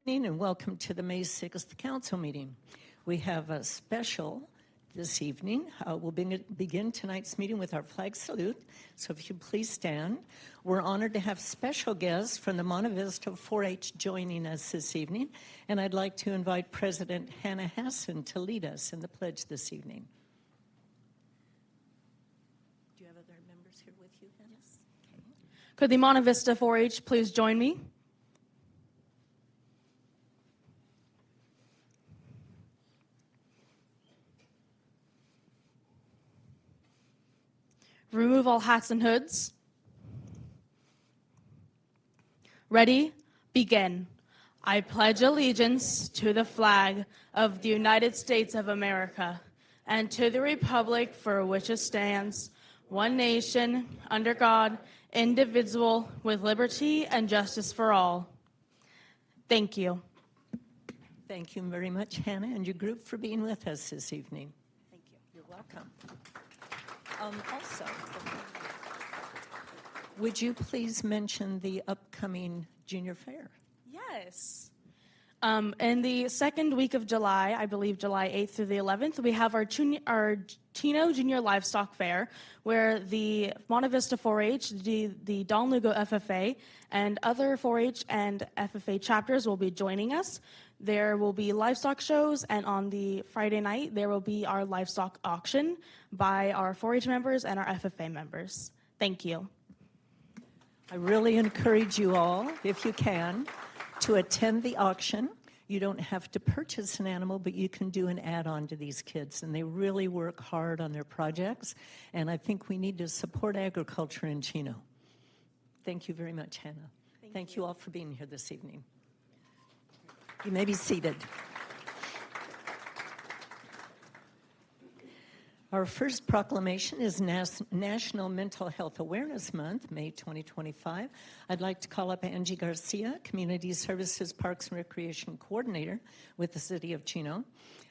evening and welcome to the May 6th Council meeting. We have a special this evening. We'll begin tonight's meeting with our flag salute, so if you please stand. We're honored to have special guests from the Monte Vista 4-H joining us this evening, and I'd like to invite President Hannah Hassan to lead us in the pledge this evening. Do you have other members here with you, Hannah? Yes. Okay. Could the Monte Vista 4-H please join me? Remove all hats and hoods. Ready? Begin. I pledge allegiance to the flag of the United States of America and to the republic for which it stands, one nation, under God, indivisible, with liberty and justice for all. Thank you. Thank you very much, Hannah, and your group for being with us this evening. Thank you. You're welcome. Also, would you please mention the upcoming junior fair? Yes. In the second week of July, I believe July 8th through the 11th, we have our Chino Junior Livestock Fair, where the Monte Vista 4-H, the Don Lugo FFA, and other 4-H and FFA chapters will be joining us. There will be livestock shows, and on the Friday night, there will be our livestock auction by our 4-H members and our FFA members. Thank you. I really encourage you all, if you can, to attend the auction. You don't have to purchase an animal, but you can do an add-on to these kids, and they really work hard on their projects, and I think we need to support agriculture in Chino. Thank you very much, Hannah. Thank you all for being here this evening. You may be seated. Our first proclamation is National Mental Health Awareness Month, May 2025. I'd like to call up Angie Garcia, Community Services Parks and Recreation Coordinator with the City of Chino.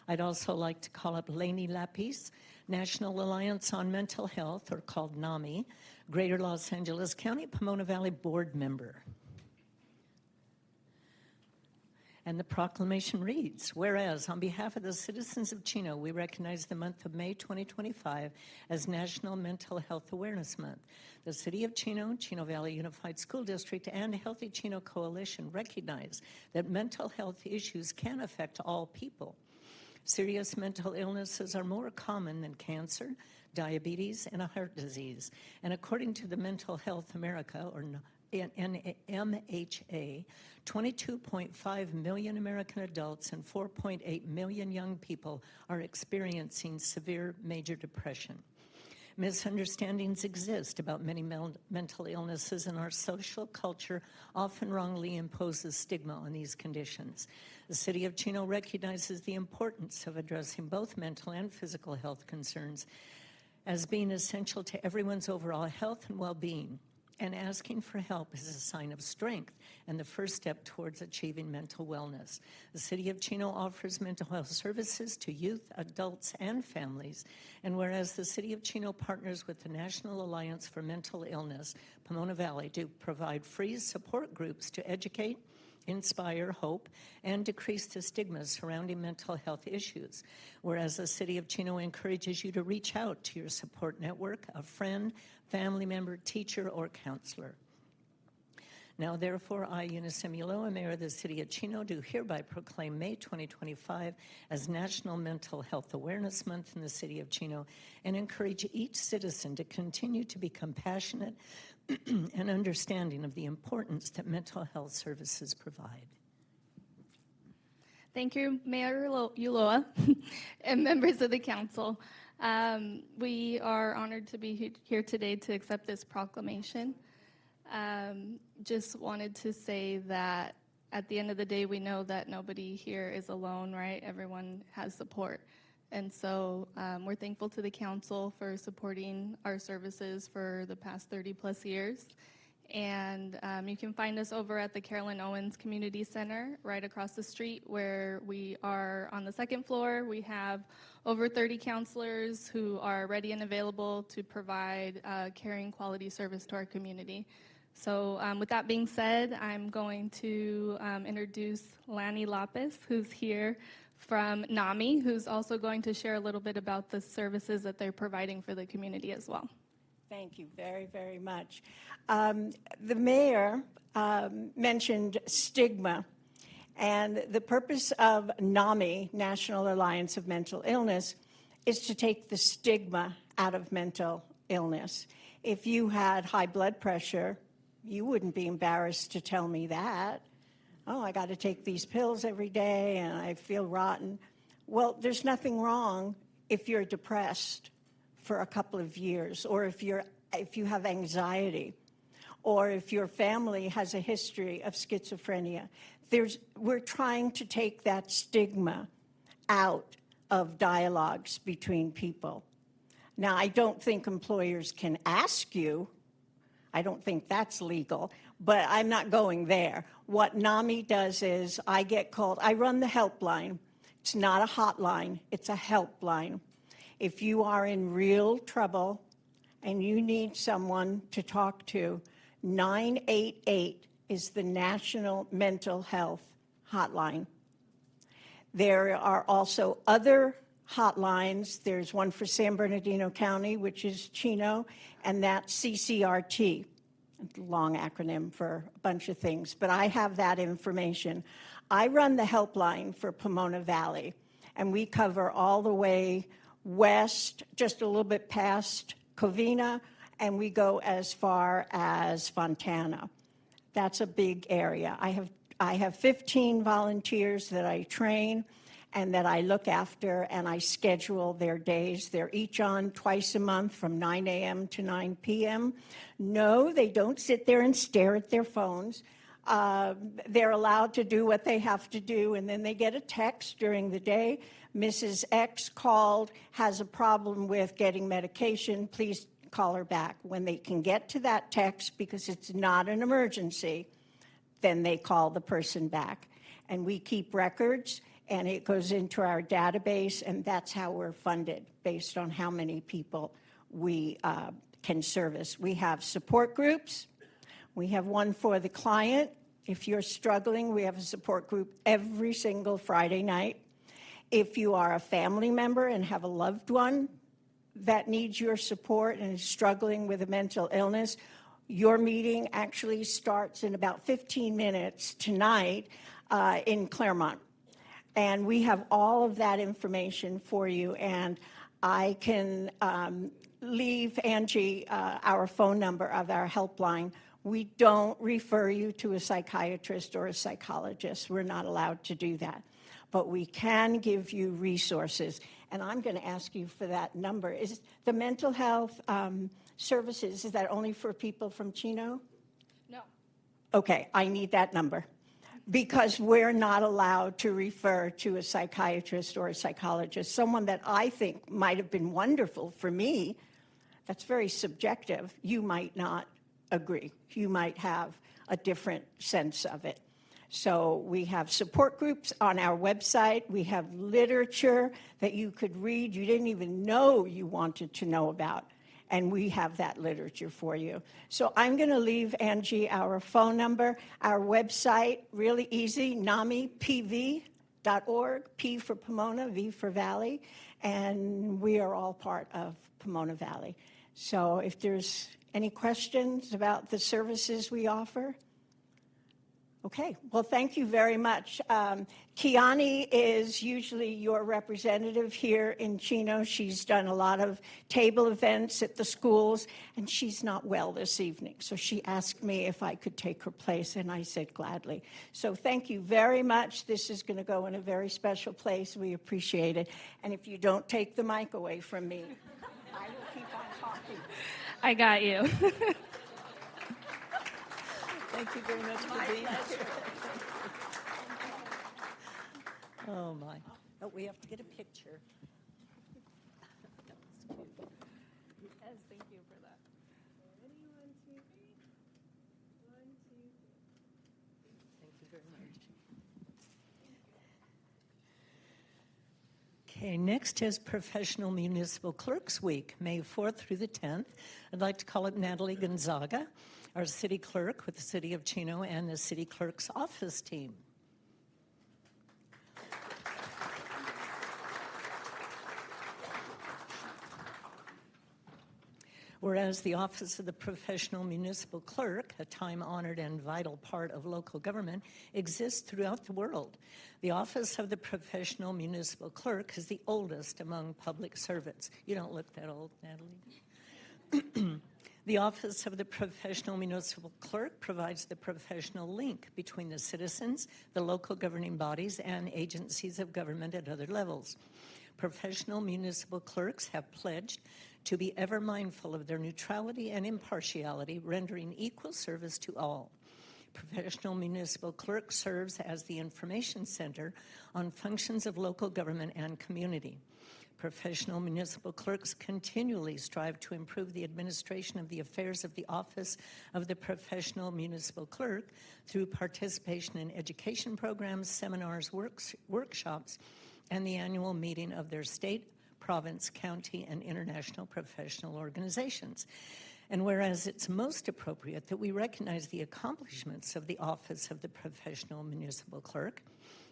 I'd also like to call up Lainey Lapis, National Alliance on Mental Health, or called NAMI, Greater Los Angeles County Pomona Valley Board Member. And the proclamation reads, whereas on behalf of the citizens of Chino, we recognize the month of May 2025 as National Mental Health Awareness Month. The City of Chino, Chino Valley Unified School District, and Healthy Chino Coalition recognize that mental health issues can affect all people. Serious mental illnesses are more common than cancer, diabetes, and a heart disease. And according to the Mental Health America, or MHA, 22.5 million American adults and 4.8 million young people are experiencing severe major depression. Misunderstandings exist about many mental illnesses, and our social culture often wrongly imposes stigma on these conditions. The City of Chino recognizes the importance of addressing both mental and physical health concerns as being essential to everyone's overall health and well-being. And asking for help is a sign of strength and the first step towards achieving mental wellness. The City of Chino offers mental health services to youth, adults, and families. And whereas the City of Chino partners with the National Alliance for Mental Illness, Pomona Valley, to provide free support groups to educate, inspire hope, and decrease the stigma surrounding mental health issues. Whereas the City of Chino encourages you to reach out to your support network, a friend, family member, teacher, or counselor. Now, therefore, I, Eunice Emuloa, Mayor of the City of Chino, do hereby proclaim May 2025 as National Mental Health Awareness Month in the City of Chino and encourage each citizen to continue to be compassionate and understanding of the importance that mental health services provide. Thank you, Mayor Ulloa and members of the council. We are honored to be here today to accept this proclamation. Just wanted to say that at the end of the day, we know that nobody here is alone, right? Everyone has support. And so we're thankful to the council for supporting our services for the past 30 plus years. And you can find us over at the Carolyn Owens Community Center right across the street, where we are on the second floor. We have over 30 counselors who are ready and available to provide caring quality service to our community. So with that being said, I'm going to introduce Lanny Lopez, who's here from NAMI, who's also going to share a little bit about the services that they're providing for the community as well. Thank you very, very much. The mayor mentioned stigma, and the purpose of NAMI, National Alliance of Mental Illness, is to take the stigma out of mental illness. If you had high blood pressure, you wouldn't be embarrassed to tell me that. Oh, I got to take these pills every day and I feel rotten. Well, there's nothing wrong if you're depressed for a couple of years, or if you have anxiety, or if your family has a history of schizophrenia. We're trying to take that stigma out of dialogues between people. Now, I don't think employers can ask you. I don't think that's legal, but I'm not going there. What NAMI does is I get called. I run the helpline. It's not a hotline. It's a helpline. If you are in real trouble and you need someone to talk to, 988 is the National Mental Health Hotline. There are also other hotlines. There's one for San Bernardino County, which is Chino, and that's CCRT, a long acronym for a bunch of things, but I have that information. I run the helpline for Pomona Valley, and we cover all the way west, just a little bit past Covina, and we go as far as Fontana. That's a big area. I have 15 volunteers that I train and that I look after, and I schedule their days. They're each on twice a month from 9 a.m. to 9 p.m. No, they don't sit there and stare at their phones. They're allowed to do what they have to do, and then they get a text during the day. Mrs. X called, has a problem with getting medication. Please call her back. When they can get to that text, because it's not an emergency, then they call the person back. And we keep records, and it goes into our database, and that's how we're funded, based on how many people we can service. We have support groups. We have one for the client. If you're struggling, we have a support group every single Friday night. If you are a family member and have a loved one that needs your support and is struggling with a mental illness, your meeting actually starts in about 15 minutes tonight in Claremont. And we have all of that information for you, and I can leave Angie our phone number of our helpline. We don't refer you to a psychiatrist or a psychologist. We're not allowed to do that. But we can give you resources. And I'm going to ask you for that number. Is the mental health services, is that only for people from Chino? No. Okay, I need that number, because we're not allowed to refer to a psychiatrist or a psychologist. Someone that I think might have been wonderful for me, that's very subjective. You might not agree. You might have a different sense of it. So we have support groups on our website. We have literature that you could read you didn't even know you wanted to know about. And we have that literature for you. So I'm going to leave Angie our phone number, our website, really easy, namipv.org, P for Pomona, V for Valley, and we are all part of Pomona Valley. So if there's any questions about the services we offer. Okay, well, thank you very much. Kiani is usually your representative here in Chino. She's done a lot of table events at the schools, and she's not well this evening. So she asked me if I could take her place, and I said gladly. So thank you very much. This is going to go in a very special place. We appreciate it. And if you don't take the mic away from me, I will keep on talking. I got you. Thank you very much for being here. Oh, my. Oh, we have to get a picture. Yes, thank you for that. Thank you very much. Okay, next is Professional Municipal Clerks Week, May 4th through the 10th. I'd like to call up Natalie Gonzaga, our city clerk with the City of Chino and the city clerk's office team. Whereas the Office of the Professional Municipal Clerk, a time-honored and vital part of local government, exists throughout the world. The Office of the Professional Municipal Clerk is the oldest among public servants. You don't look that old, Natalie. The Office of the Professional Municipal Clerk provides the professional link between the citizens, the local governing bodies, and agencies of government at other levels. Professional municipal clerks have pledged to be ever mindful of their neutrality and impartiality, rendering equal service to all. Professional municipal clerk serves as the information center on functions of local government and community. Professional municipal clerks continually strive to improve the administration of the affairs of the Office of the Professional Municipal Clerk through participation in education programs, seminars, workshops, and the annual meeting of their state, province, county, and international professional organizations. And whereas it's most appropriate that we recognize the accomplishments of the Office of the Professional Municipal Clerk,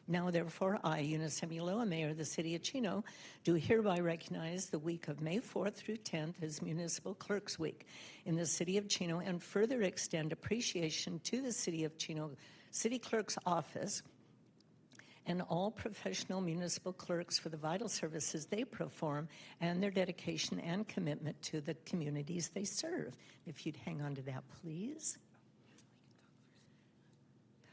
now therefore I, Eunice Emiloa, Mayor of the City of Chino, do hereby recognize the week of May 4th through 10th as Municipal Clerks Week in the City of Chino and further extend appreciation to the City of Chino City Clerk's Office and all professional municipal clerks for the vital services they perform and their dedication and commitment to the communities they serve. If you'd hang on to that, please.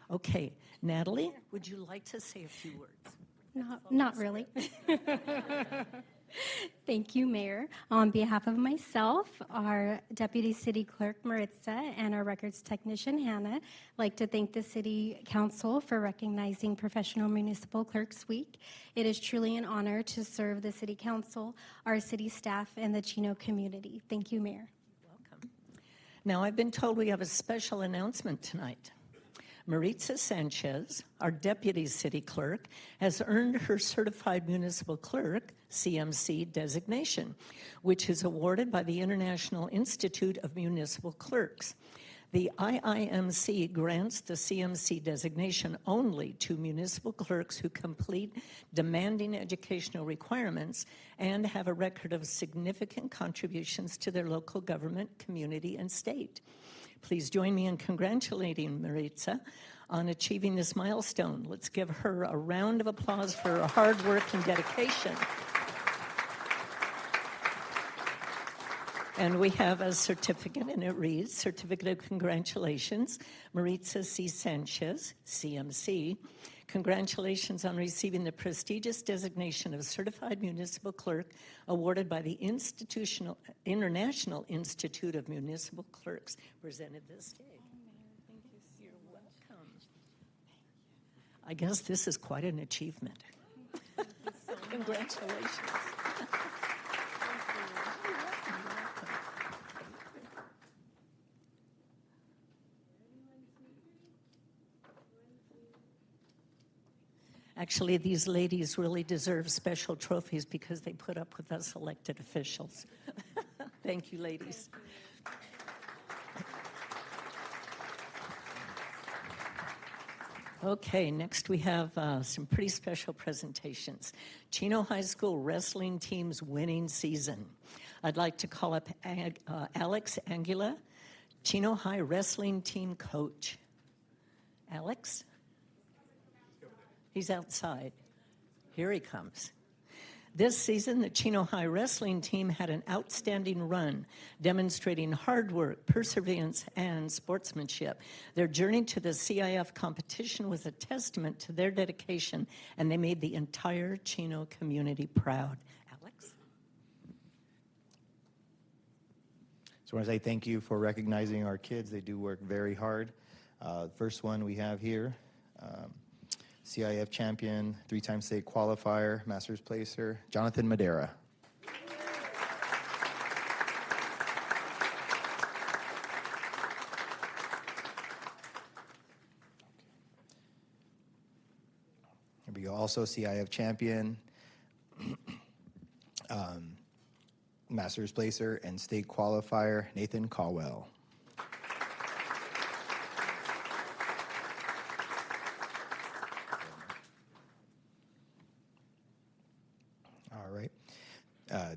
Okay, Natalie, would you like to say a few words? Not really. Thank you, Mayor. On behalf of myself, our Deputy City Clerk, Maritza, and our records technician, Hannah, I'd like to thank the City Council for recognizing Professional Municipal Clerks Week. It is truly an honor to serve the City Council, our city staff, and the Chino community. Thank you, Mayor. Welcome. Now, I've been told we have a special announcement tonight. Maritza Sanchez, our Deputy City Clerk, has earned her Certified Municipal Clerk, CMC, designation, which is awarded by the International Institute of Municipal Clerks. The IIMC grants the CMC designation only to municipal clerks who complete demanding educational requirements and have a record of significant contributions to their local government, community, and state. Please join me in congratulating Maritza on achieving this milestone. Let's give her a round of applause for her hard work and dedication. And we have a certificate, and it reads, Certificate of Congratulations, Maritza C. Sanchez, CMC. Congratulations on receiving the prestigious designation of Certified Municipal Clerk awarded by the International Institute of Municipal Clerks. Presented this day. You're welcome. I guess this is quite an achievement. Congratulations. Actually, these ladies really deserve special trophies because they put up with us elected officials. Thank you, ladies. Okay, next we have some pretty special presentations. Chino High School wrestling team's winning season. I'd like to call up Alex Angula, Chino High wrestling team coach. Alex? He's outside. Here he comes. This season, the Chino High wrestling team had an outstanding run, demonstrating hard work, perseverance, and sportsmanship. Their journey to the CIF competition was a testament to their dedication, and they made the entire Chino community proud. Alex? So I want to say thank you for recognizing our kids. They do work very hard. First one we have here. CIF champion, 3-time state qualifier, master's placer, Jonathan Madera. Here we go. Also CIF champion, master's placer, and state qualifier, Nathan Caldwell.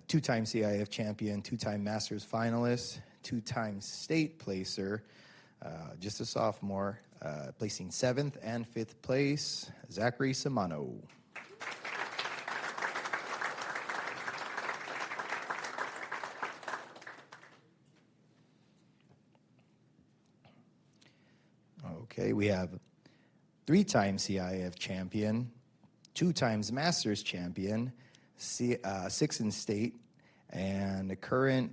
two-time CIF champion, two-time Masters finalist, two-time state placer, just a sophomore, placing 7th and 5th place, Zachary Samano. Okay, we have 3-time CIF champion, 2 times Masters champion, 6th in state, and a current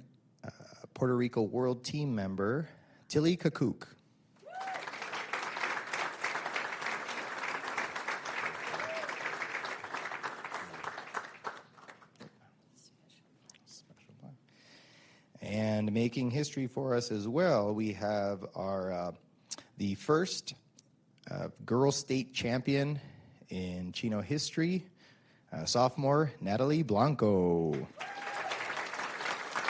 Puerto Rico World Team member, Tilly Kakuk. And making history for us as well, we have our the first girls state champion in Chino history, sophomore Natalie Blanco.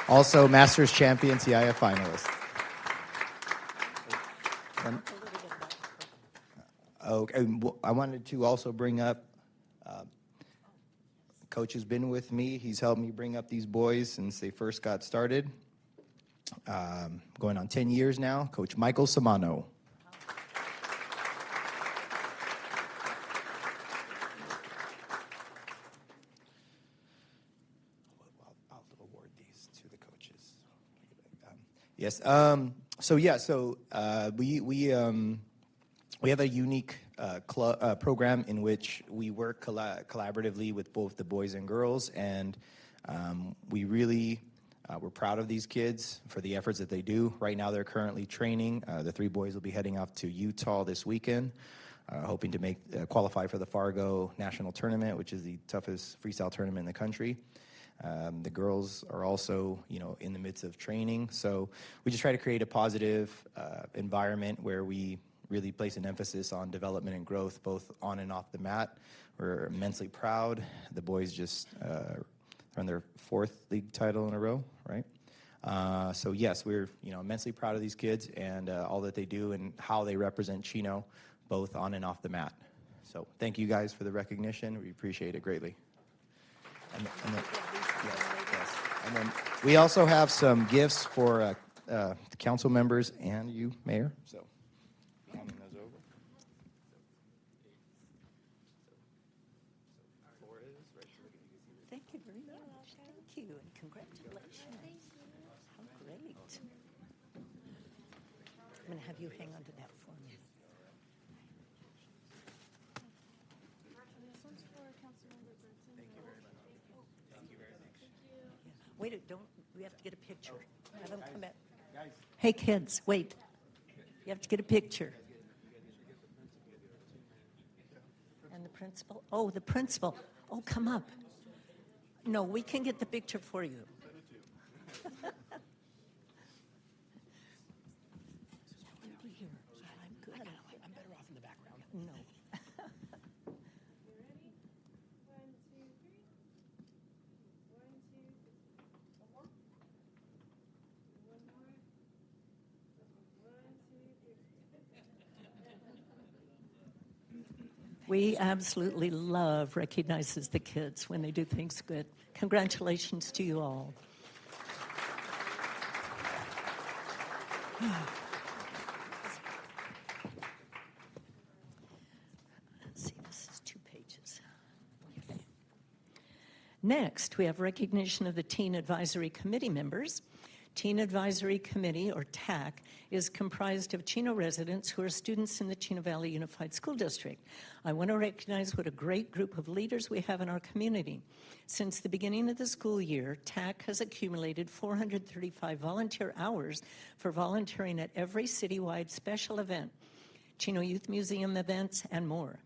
Also Masters champion, CIF finalist. Okay, I wanted to also bring up, Coach has been with me. He's helped me bring up these boys since they first got started. Going on 10 years now, Coach Michael Samano. I'll award these to the coaches. Yes. We have a unique program in which we work collaboratively with both the boys and girls, and we're proud of these kids for the efforts that they do. Right now, they're currently training. The 3 boys will be heading off to Utah this weekend, hoping to qualify for the Fargo National Tournament, which is the toughest freestyle tournament in the country. The girls are also, in the midst of training. So we just try to create a positive environment where we really place an emphasis on development and growth, both on and off the mat. We're immensely proud. The boys just earned their 4th league title in a row, right? So yes, we're immensely proud of these kids and all that they do and how they represent Chino, both on and off the mat. So thank you guys for the recognition. We appreciate it greatly. And then we also have some gifts for the council members and you, Mayor. So handing those over. Thank you very much. Thank you, and congratulations. How great. I'm going to have you hang on to that for me. Wait, we have to get a picture. Have them come back. Hey, kids, wait. You have to get a picture. And the principal? Oh, the principal. Oh, come up. No, we can get the picture for you. I'm good. I'm better off in the background. No. We absolutely love recognizes the kids when they do things good. Congratulations to you all. Let's see, this is 2 pages. Okay. Next, we have recognition of the Teen Advisory Committee members. Teen Advisory Committee, or TAC, is comprised of Chino residents who are students in the Chino Valley Unified School District. I want to recognize what a great group of leaders we have in our community. Since the beginning of the school year, TAC has accumulated 435 volunteer hours for volunteering at every citywide special event, Chino Youth Museum events, and more.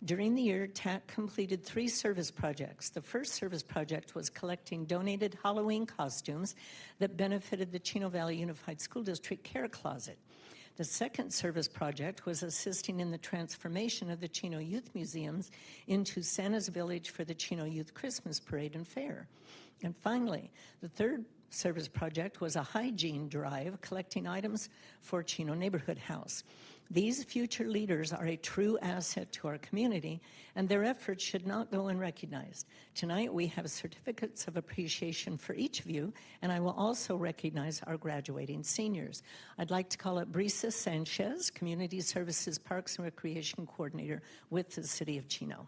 During the year, TAC completed 3 service projects. The first service project was collecting donated Halloween costumes that benefited the Chino Valley Unified School District Care Closet. The second service project was assisting in the transformation of the Chino Youth Museums into Santa's Village for the Chino Youth Christmas Parade and Fair. And finally, the third service project was a hygiene drive collecting items for Chino Neighborhood House. These future leaders are a true asset to our community, and their efforts should not go unrecognized. Tonight, we have certificates of appreciation for each of you, and I will also recognize our graduating seniors. I'd like to call up Brisa Sanchez, Community Services Parks and Recreation Coordinator with the City of Chino.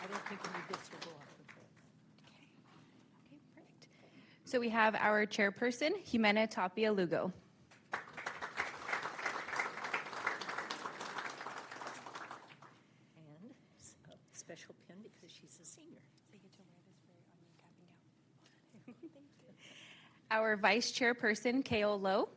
I don't think any bits will go off the board. Okay, perfect. So we have our chairperson, Jimena Tapia Lugo. And a special pin because she's a senior. Our vice chairperson, Kao Lowe.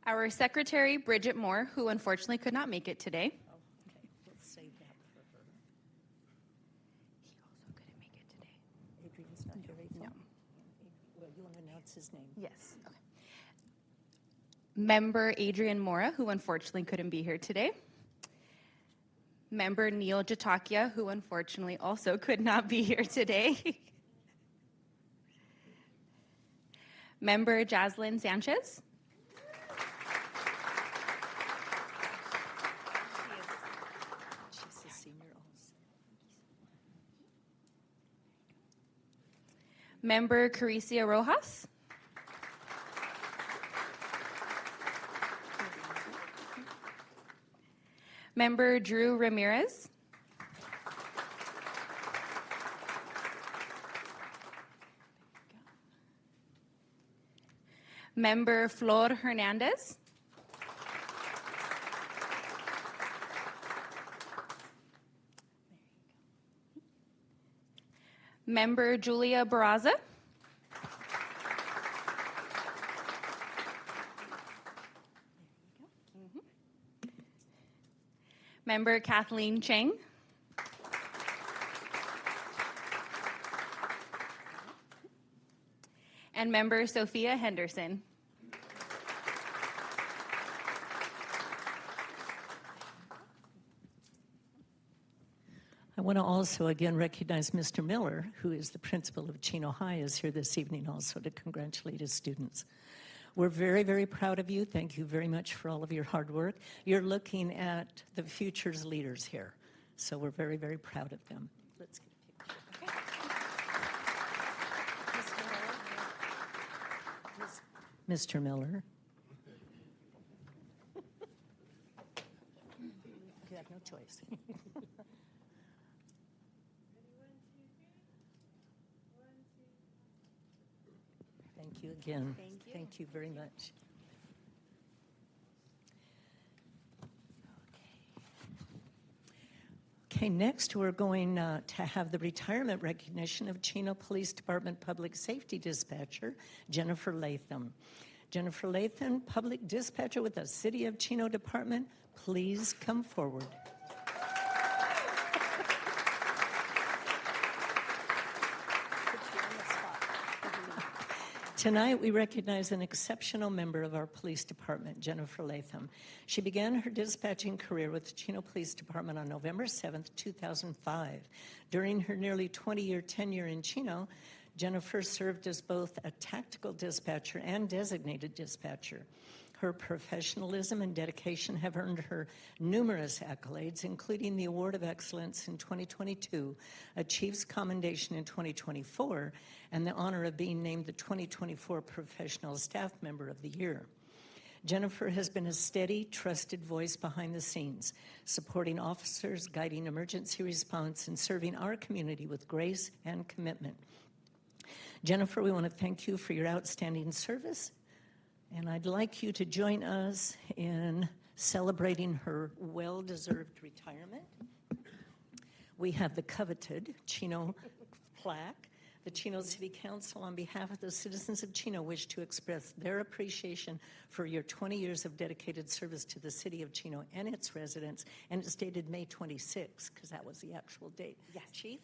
Our secretary, Bridget Moore, who unfortunately could not make it today. Oh, okay. We'll save that for her. He also couldn't make it today. Adrian's not here. No. Well, you want to announce his name? Yes. Okay. Member Adrian Mora, who unfortunately couldn't be here today. Member Neil Jatakia, who unfortunately also could not be here today. Member Jaslyn Sanchez. She's a senior also. Member Caricia Rojas. Member Drew Ramirez. Member Flor Hernandez. Member Julia Barraza. Member Kathleen Cheng. And Member Sophia Henderson. I want to also again recognize Mr. Miller, who is the principal of Chino High, is here this evening also to congratulate his students. We're very, very proud of you. Thank you very much for all of your hard work. You're looking at the future's leaders here, so we're very, very proud of them. Let's get a picture. Mr. Miller. You have no choice. Thank you again. Thank you. Thank you very much. Okay, next we're going to have the retirement recognition of Chino Police Department Public Safety Dispatcher, Jennifer Latham. Jennifer Latham, Public Dispatcher with the City of Chino Department, please come forward. Tonight, we recognize an exceptional member of our police department, Jennifer Latham. She began her dispatching career with the Chino Police Department on November 7th, 2005. During her nearly 20-year tenure in Chino, Jennifer served as both a tactical dispatcher and designated dispatcher. Her professionalism and dedication have earned her numerous accolades, including the Award of Excellence in 2022, a Chief's Commendation in 2024, and the honor of being named the 2024 Professional Staff Member of the Year. Jennifer has been a steady, trusted voice behind the scenes, supporting officers, guiding emergency response, and serving our community with grace and commitment. Jennifer, we want to thank you for your outstanding service. And I'd like you to join us in celebrating her well-deserved retirement. We have the coveted Chino plaque. The Chino City Council, on behalf of the citizens of Chino, wish to express their appreciation for your 20 years of dedicated service to the city of Chino and its residents. And it's dated May 26, because that was the actual date. Yes. Chief?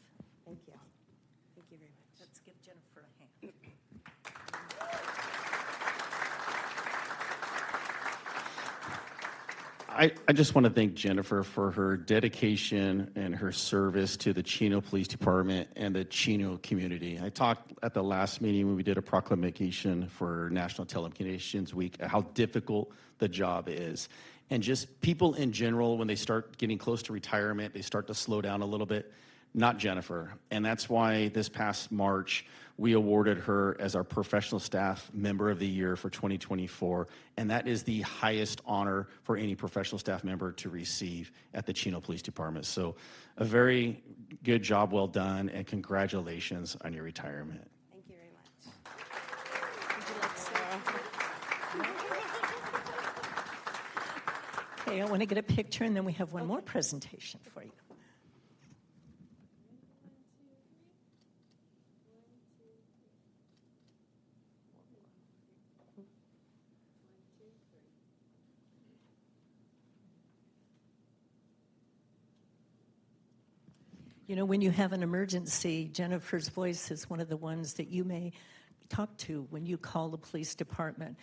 Thank you. Thank you very much. Let's give Jennifer a hand. I just want to thank Jennifer for her dedication and her service to the Chino Police Department and the Chino community. I talked at the last meeting when we did a proclamation for National Telecommunications Week how difficult the job is. And just people in general, when they start getting close to retirement, they start to slow down a little bit. Not Jennifer. And that's why this past March, we awarded her as our Professional Staff Member of the Year for 2024. And that is the highest honor for any professional staff member to receive at the Chino Police Department. So a very good job, well done, and congratulations on your retirement. Thank you very much. Okay, I want to get a picture, and then we have one more presentation for you. You know, when you have an emergency, Jennifer's voice is one of the ones that you may talk to when you call the police department.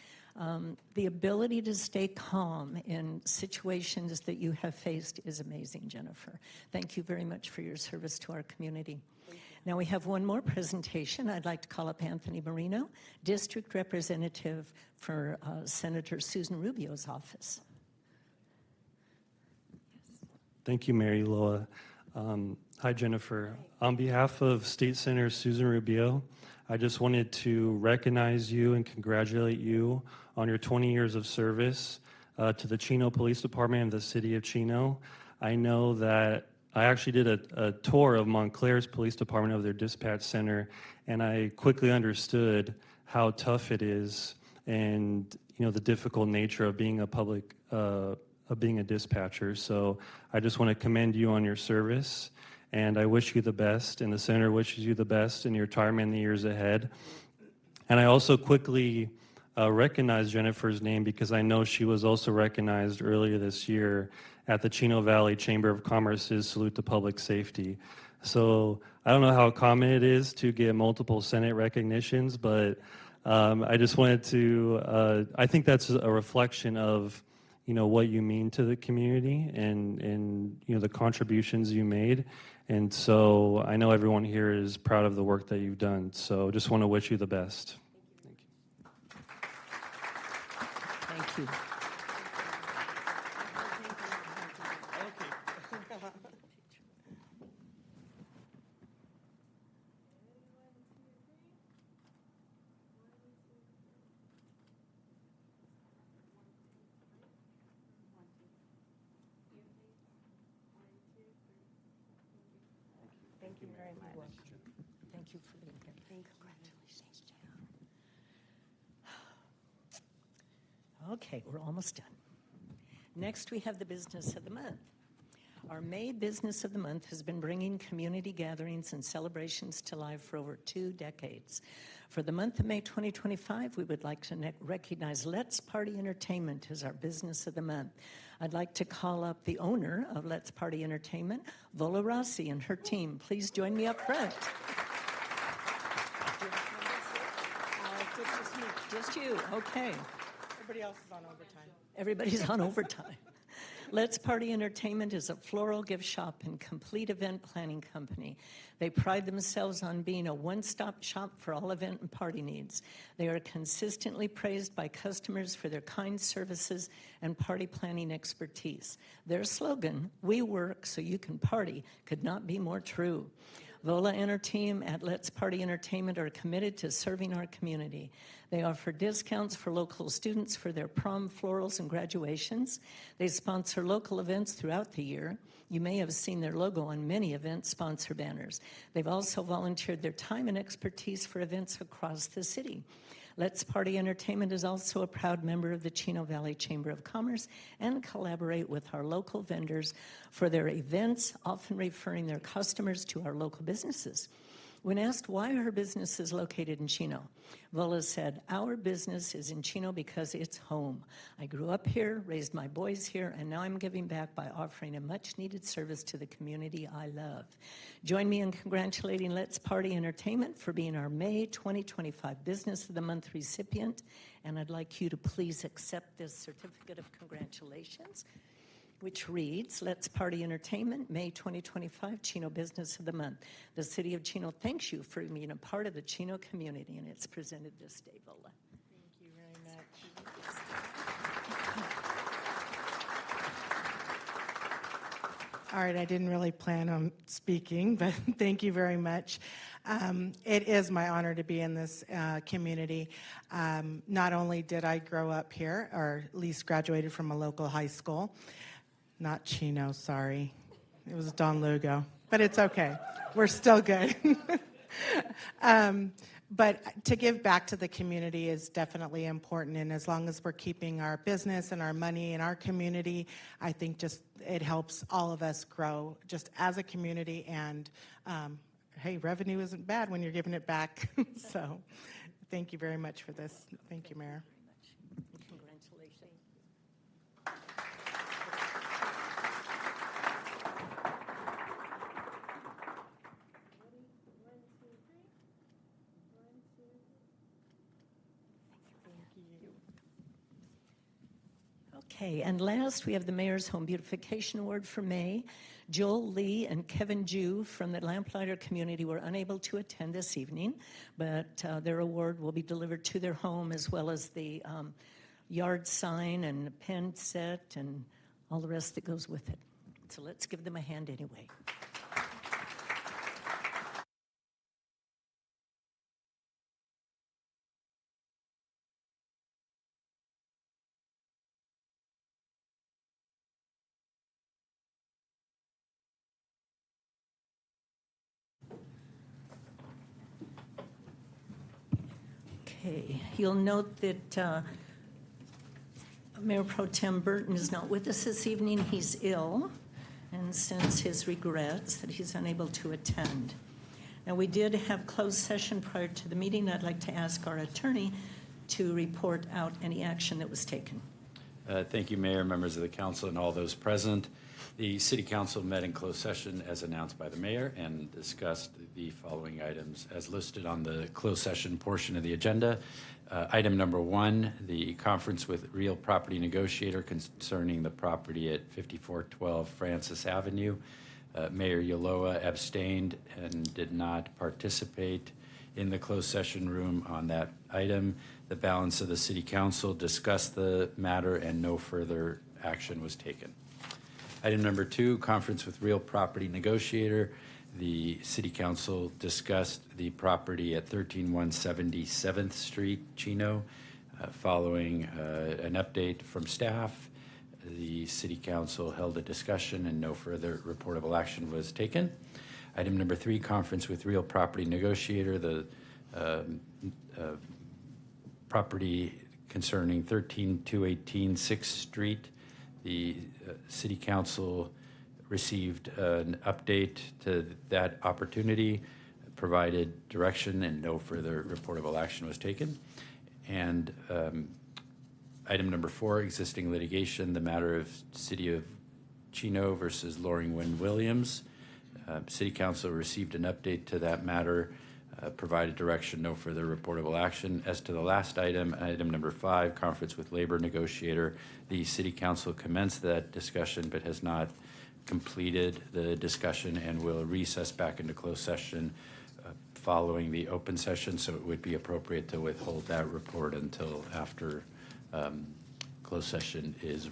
The ability to stay calm in situations that you have faced is amazing, Jennifer. Thank you very much for your service to our community. Now we have one more presentation. I'd like to call up Anthony Marino, District Representative for Senator Susan Rubio's office. Thank you, Mary Loa. Hi, Jennifer. On behalf of State Senator Susan Rubio, I just wanted to recognize you and congratulate you on your 20 years of service to the Chino Police Department and the City of Chino. I know that I actually did a tour of Montclair's Police Department of their dispatch center, and I quickly understood how tough it is and the difficult nature of being a public of being a dispatcher. So I just want to commend you on your service, and I wish you the best, and the Senator wishes you the best in your retirement in the years ahead. And I also quickly recognize Jennifer's name because I know she was also recognized earlier this year at the Chino Valley Chamber of Commerce's Salute to Public Safety. So I don't know how common it is to get multiple Senate recognitions, but I just wanted to, I think that's a reflection of what you mean to the community and the contributions you made. And so I know everyone here is proud of the work that you've done. So just want to wish you the best. Thank you. Thank you very much. Thank you for being here. Congratulations, Jan. Okay, we're almost done. Next, we have the business of the month. Our May business of the month has been bringing community gatherings and celebrations to life for over 2 decades. For the month of May 2025, we would like to recognize Let's Party Entertainment as our business of the month. I'd like to call up the owner of Let's Party Entertainment, Vola Rossi, and her team. Please join me up front. Just you, okay. Everybody else is on overtime. Everybody's on overtime. Let's Party Entertainment is a floral gift shop and complete event planning company. They pride themselves on being a one-stop shop for all event and party needs. They are consistently praised by customers for their kind services and party planning expertise. Their slogan, "We work so you can party," could not be more true. Vola and her team at Let's Party Entertainment are committed to serving our community. They offer discounts for local students for their prom, florals, and graduations. They sponsor local events throughout the year. You may have seen their logo on many event sponsor banners. They've also volunteered their time and expertise for events across the city. Let's Party Entertainment is also a proud member of the Chino Valley Chamber of Commerce and collaborate with our local vendors for their events, often referring their customers to our local businesses. When asked why her business is located in Chino, Vola said, "Our business is in Chino because it's home. I grew up here, raised my boys here, and now I'm giving back by offering a much-needed service to the community I love." Join me in congratulating Let's Party Entertainment for being our May 2025 Business of the Month recipient, and I'd like you to please accept this certificate of congratulations, which reads, "Let's Party Entertainment, May 2025, Chino Business of the Month. The City of Chino thanks you for being a part of the Chino community," and it's presented this day, Vola. Thank you very much. All right, I didn't really plan on speaking, but thank you very much. It is my honor to be in this community. Not only did I grow up here, or at least graduated from a local high school, not Chino, sorry. It was Don Lugo, but it's okay. We're still good. But to give back to the community is definitely important, and as long as we're keeping our business and our money in our community, I think just it helps all of us grow just as a community, and hey, revenue isn't bad when you're giving it back. So thank you very much for this. Thank you, Mayor. Congratulations. Okay, and last we have the Mayor's Home Beautification Award for May. Joel Lee and Kevin Jew from the Lamplighter community were unable to attend this evening, but their award will be delivered to their home, as well as the yard sign and pen set and all the rest that goes with it. So let's give them a hand anyway. Okay, you'll note that Mayor Pro Tem Burton is not with us this evening. He's ill and sends his regrets that he's unable to attend. Now, we did have closed session prior to the meeting. I'd like to ask our attorney to report out any action that was taken. Thank you, Mayor, members of the council, and all those present. The City Council met in closed session as announced by the Mayor and discussed the following items as listed on the closed session portion of the agenda. Item number 1, the conference with real property negotiator concerning the property at 5412 Francis Avenue. Mayor Yoloa abstained and did not participate in the closed session room on that item. The balance of the City Council discussed the matter and no further action was taken. Item number 2, conference with real property negotiator. The City Council discussed the property at 13177th Street, Chino. Following an update from staff, the City Council held a discussion and no further reportable action was taken. Item number 3, conference with real property negotiator. The property concerning 13218 6th Street. The City Council received an update to that opportunity, provided direction, and no further reportable action was taken. And item number 4, existing litigation, the matter of City of Chino versus Loring Wynn Williams. City Council received an update to that matter, provided direction, no further reportable action. As to the last item, item number 5, conference with labor negotiator, the City Council commenced that discussion but has not completed the discussion and will recess back into closed session following the open session, so it would be appropriate to withhold that report until after closed session is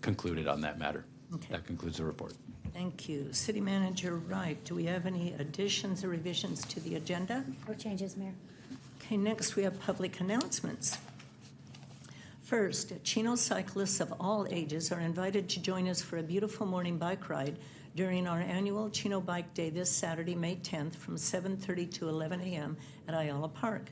concluded on that matter. Okay. That concludes the report. Thank you. City Manager Wright, do we have any additions or revisions to the agenda? No changes, Mayor. Okay, next we have public announcements. First, Chino cyclists of all ages are invited to join us for a beautiful morning bike ride during our annual Chino Bike Day this Saturday, May 10th from 7:30 to 11 a.m. at Ayala Park.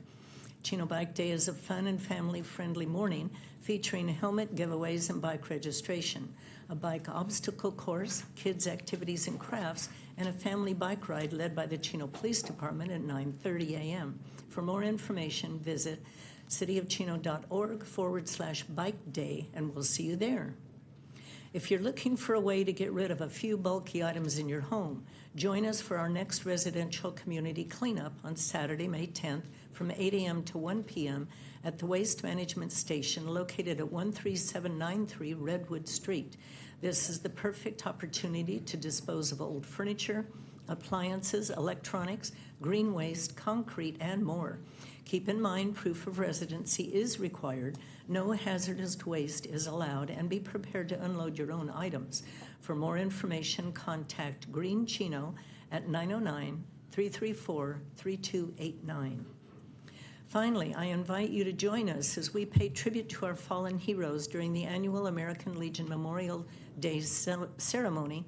Chino Bike Day is a fun and family-friendly morning featuring helmet giveaways and bike registration, a bike obstacle course, kids' activities and crafts, and a family bike ride led by the Chino Police Department at 9:30 a.m. For more information, visit cityofchino.org/bike day, and we'll see you there. If you're looking for a way to get rid of a few bulky items in your home, join us for our next residential community cleanup on Saturday, May 10th from 8 a.m. to 1 p.m. at the Waste Management Station located at 13793 Redwood Street. This is the perfect opportunity to dispose of old furniture, appliances, electronics, green waste, concrete, and more. Keep in mind, proof of residency is required. No hazardous waste is allowed, and be prepared to unload your own items. For more information, contact Green Chino at 909-334-3289. Finally, I invite you to join us as we pay tribute to our fallen heroes during the annual American Legion Memorial Day ceremony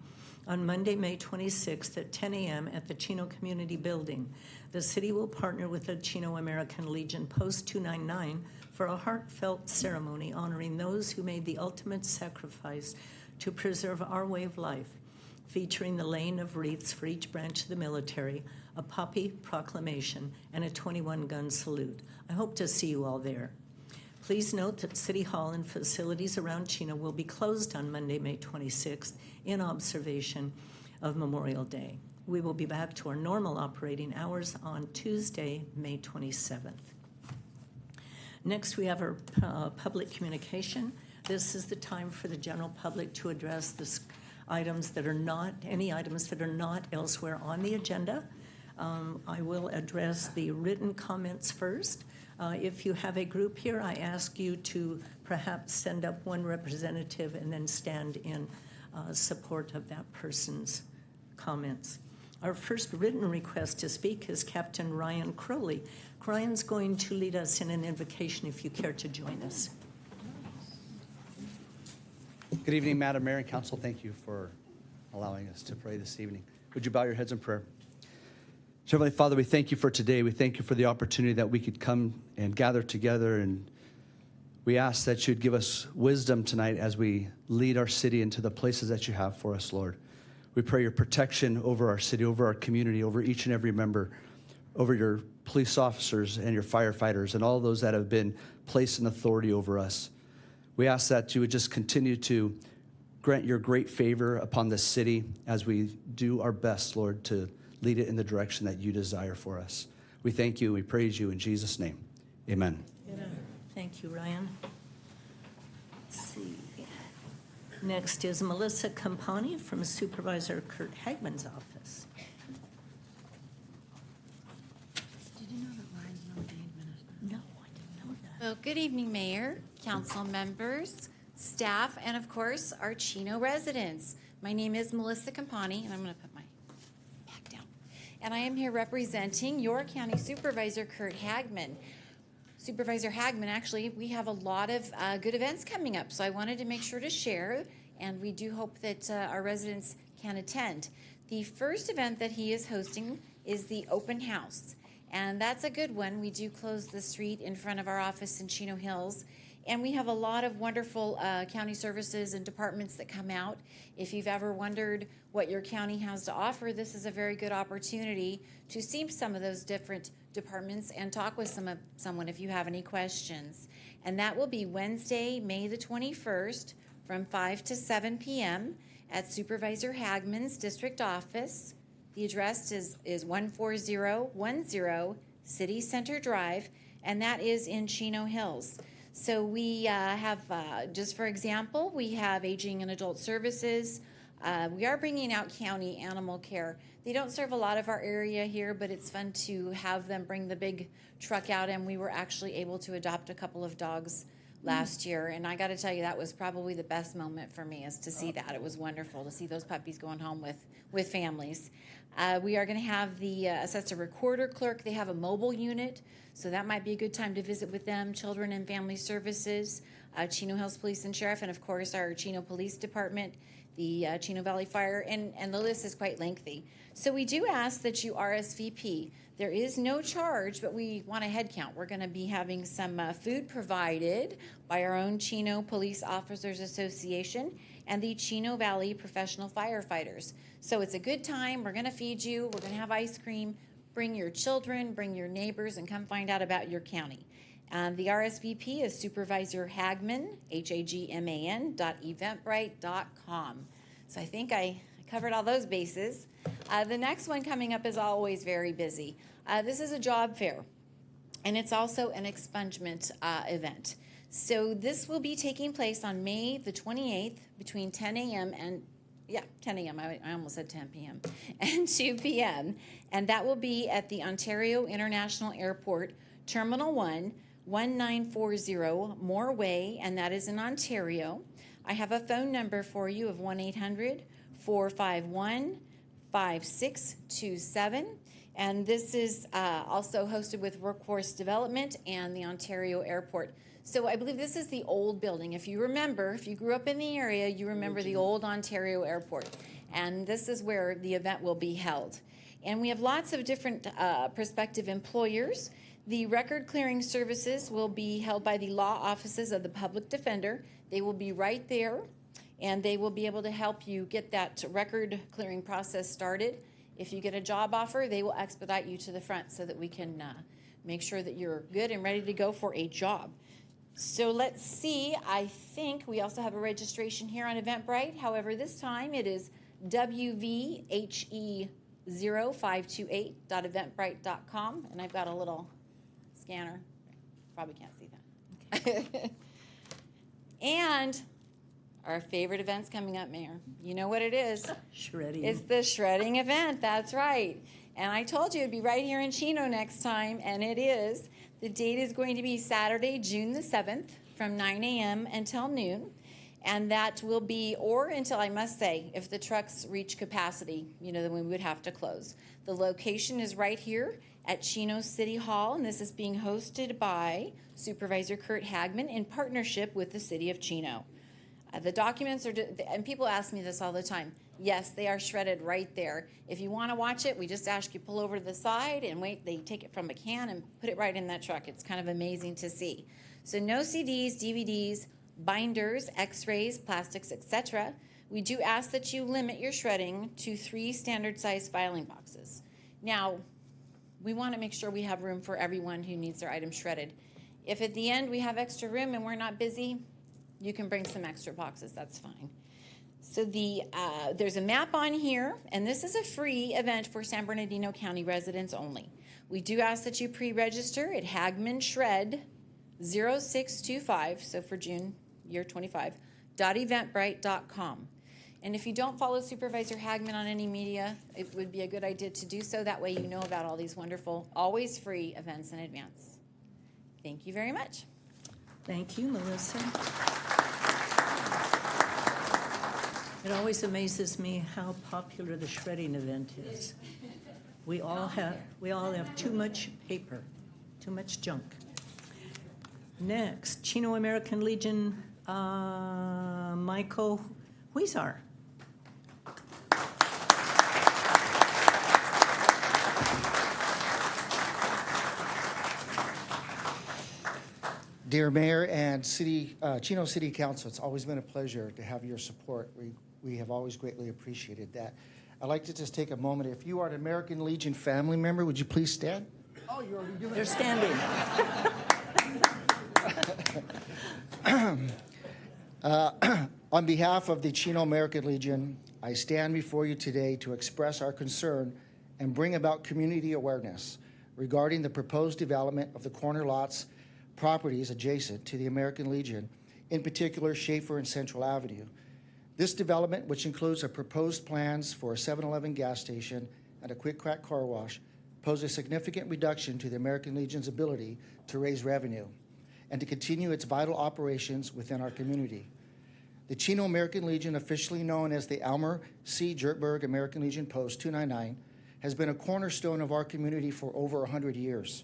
on Monday, May 26th at 10 a.m. at the Chino Community Building. The city will partner with the Chino American Legion Post 299 for a heartfelt ceremony honoring those who made the ultimate sacrifice to preserve our way of life, featuring the laying of wreaths for each branch of the military, a poppy proclamation, and a 21-gun salute. I hope to see you all there. Please note that City Hall and facilities around Chino will be closed on Monday, May 26th in observation of Memorial Day. We will be back to our normal operating hours on Tuesday, May 27th. Next, we have our public communication. This is the time for the general public to address any items that are not elsewhere on the agenda. I will address the written comments first. If you have a group here, I ask you to perhaps send up one representative and then stand in support of that person's comments. Our first written request to speak is Captain Ryan Crowley. Ryan's going to lead us in an invocation if you care to join us. Good evening, Madam Mayor and Council. Thank you for allowing us to pray this evening. Would you bow your heads in prayer? Heavenly Father, we thank you for today. We thank you for the opportunity that we could come and gather together, and we ask that you'd give us wisdom tonight as we lead our city into the places that you have for us, Lord. We pray your protection over our city, over our community, over each and every member, over your police officers and your firefighters and all those that have been placed in authority over us. We ask that you would just continue to grant your great favor upon this city as we do our best, Lord, to lead it in the direction that you desire for us. We thank you and we praise you in Jesus' name. Amen. Amen. Thank you, Ryan. Let's see. Next is Melissa Campani from Supervisor Kurt Hagman's office. Did you know that Ryan's an ordained minister? No, I didn't know that. Well, good evening, Mayor, council members, staff, and of course, our Chino residents. My name is Melissa Campani, and I'm going to put my back down. And I am here representing your county supervisor, Kurt Hagman. Supervisor Hagman, actually, we have a lot of good events coming up, so I wanted to make sure to share, and we do hope that our residents can attend. The first event that he is hosting is the open house, and that's a good one. We do close the street in front of our office in Chino Hills, and we have a lot of wonderful county services and departments that come out. If you've ever wondered what your county has to offer, this is a very good opportunity to see some of those different departments and talk with someone if you have any questions. And that will be Wednesday, May the 21st from 5 to 7 p.m. at Supervisor Hagman's district office. The address is 14010 City Center Drive, and that is in Chino Hills. So we have, just for example, we have Aging and Adult Services. We are bringing out county animal care. They don't serve a lot of our area here, but it's fun to have them bring the big truck out, and we were actually able to adopt a couple of dogs last year. And I got to tell you, that was probably the best moment for me, is to see that. It was wonderful to see those puppies going home with families. We are going to have the assessor recorder clerk. They have a mobile unit, so that might be a good time to visit with them. Children and Family Services, Chino Hills Police and Sheriff, and of course our Chino Police Department, the Chino Valley Fire, and the list is quite lengthy. So we do ask that you RSVP. There is no charge, but we want a head count. We're going to be having some food provided by our own Chino Police Officers Association, and the Chino Valley Professional Firefighters. So it's a good time. We're going to feed you. We're going to have ice cream. Bring your children, bring your neighbors, and come find out about your county. The RSVP is Supervisor Hagman, Hagman, .eventbrite.com. So I think I covered all those bases. The next one coming up is always very busy. This is a job fair, and it's also an expungement event. So this will be taking place on May the 28th between 10 a.m. and 10 a.m. I almost said 10 p.m. and 2 p.m. And that will be at the Ontario International Airport, Terminal 1, 1940 Moore Way, and that is in Ontario. I have a phone number for you of 1-800-451-5627. And this is also hosted with Workforce Development and the Ontario Airport. So I believe this is the old building. If you remember, if you grew up in the area, you remember the old Ontario Airport. And this is where the event will be held. And we have lots of different prospective employers. The record clearing services will be held by the law offices of the public defender. They will be right there, and they will be able to help you get that record clearing process started. If you get a job offer, they will expedite you to the front so that we can make sure that you're good and ready to go for a job. So let's see, I think we also have a registration here on Eventbrite. However, this time it is WVHE0528.eventbrite.com, and I've got a little scanner. Probably can't see that. Okay. And our favorite event's coming up, Mayor. You know what it is. Shredding. It's the shredding event, that's right. And I told you it'd be right here in Chino next time, and it is. The date is going to be Saturday, June the 7th from 9 a.m. until noon. And that will be, or until, I must say, if the trucks reach capacity, then we would have to close. The location is right here at Chino City Hall, and this is being hosted by Supervisor Kurt Hagman in partnership with the City of Chino. The documents are, and people ask me this all the time. Yes, they are shredded right there. If you want to watch it, we just ask you pull over to the side and wait. They take it from a can and put it right in that truck. It's kind of amazing to see. So no CDs, DVDs, binders, x-rays, plastics, etc. We do ask that you limit your shredding to 3 standard size filing boxes. Now, we want to make sure we have room for everyone who needs their items shredded. If at the end we have extra room and we're not busy, you can bring some extra boxes, that's fine. So there's a map on here, and this is a free event for San Bernardino County residents only. We do ask that you pre-register at Hagman Shred 0625, so for June, year 25, .eventbrite.com. And if you don't follow Supervisor Hagman on any media, it would be a good idea to do so. That way you know about all these wonderful, always free events in advance. Thank you very much. Thank you, Melissa. It always amazes me how popular the shredding event is. We all have too much paper, too much junk. Next, Chino American Legion, Michael Huizar. Dear Mayor and Chino City Council, it's always been a pleasure to have your support. We have always greatly appreciated that. I'd like to just take a moment. If you are an American Legion family member, would you please stand? Oh, you're already doing it. They're standing. On behalf of the Chino American Legion, I stand before you today to express our concern and bring about community awareness regarding the proposed development of the corner lots properties adjacent to the American Legion, in particular Schaefer and Central Avenue. This development, which includes a proposed plans for a 7-Eleven gas station and a quick crack car wash, pose a significant reduction to the American Legion's ability to raise revenue and to continue its vital operations within our community. The Chino American Legion, officially known as the Elmer C. Jertberg American Legion Post 299, has been a cornerstone of our community for over 100 years.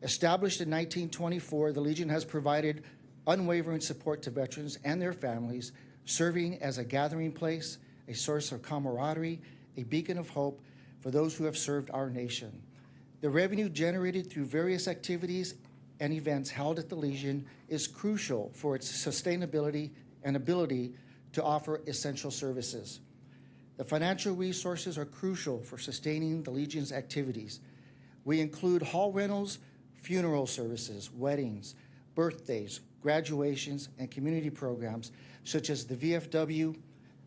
Established in 1924, the Legion has provided unwavering support to veterans and their families, serving as a gathering place, a source of camaraderie, a beacon of hope for those who have served our nation. The revenue generated through various activities and events held at the Legion is crucial for its sustainability and ability to offer essential services. The financial resources are crucial for sustaining the Legion's activities. We include hall rentals, funeral services, weddings, birthdays, graduations, and community programs such as the VFW,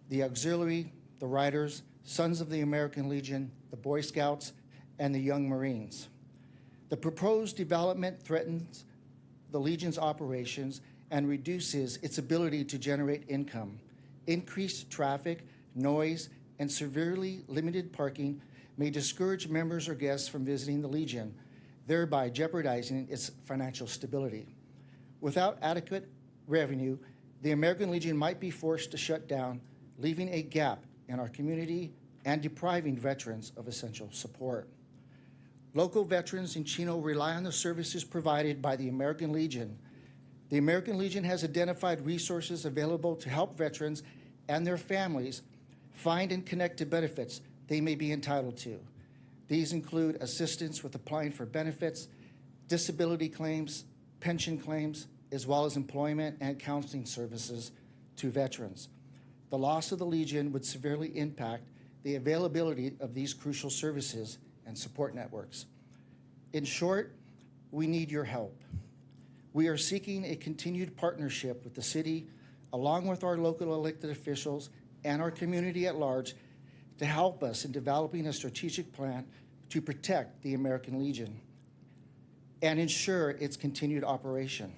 the Auxiliary, the Riders, Sons of the American Legion, the Boy Scouts, and the Young Marines. The proposed development threatens the Legion's operations and reduces its ability to generate income. Increased traffic, noise, and severely limited parking may discourage members or guests from visiting the Legion, thereby jeopardizing its financial stability. Without adequate revenue, the American Legion might be forced to shut down, leaving a gap in our community and depriving veterans of essential support. Local veterans in Chino rely on the services provided by the American Legion. The American Legion has identified resources available to help veterans and their families find and connect to benefits they may be entitled to. These include assistance with applying for benefits, disability claims, pension claims, as well as employment and counseling services to veterans. The loss of the Legion would severely impact the availability of these crucial services and support networks. In short, we need your help. We are seeking a continued partnership with the city, along with our local elected officials and our community at large, to help us in developing a strategic plan to protect the American Legion and ensure its continued operation.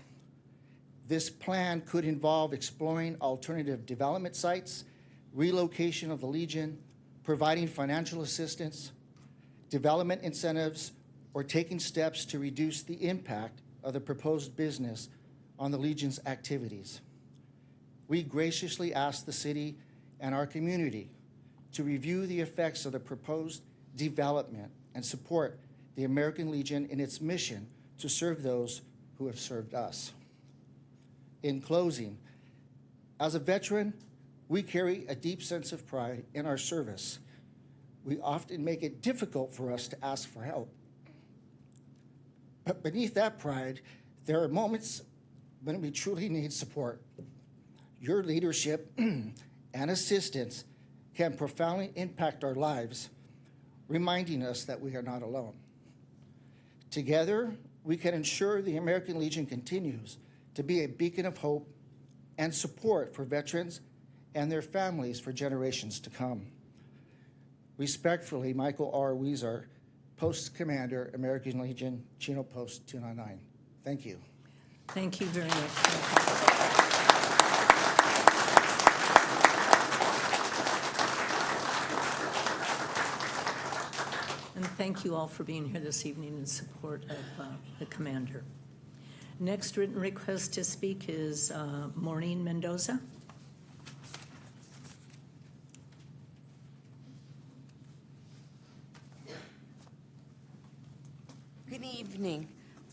This plan could involve exploring alternative development sites, relocation of the Legion, providing financial assistance, development incentives, or taking steps to reduce the impact of the proposed business on the Legion's activities. We graciously ask the city and our community to review the effects of the proposed development and support the American Legion in its mission to serve those who have served us. In closing, as a veteran, we carry a deep sense of pride in our service. We often make it difficult for us to ask for help. But beneath that pride, there are moments when we truly need support. Your leadership and assistance can profoundly impact our lives, reminding us that we are not alone. Together, we can ensure the American Legion continues to be a beacon of hope and support for veterans and their families for generations to come. Respectfully, Michael R. Weezer, Post Commander, American Legion, Chino Post 299. Thank you. Thank you very much. And thank you all for being here this evening in support of the commander. Next written request to speak is Maureen Mendoza. Good evening.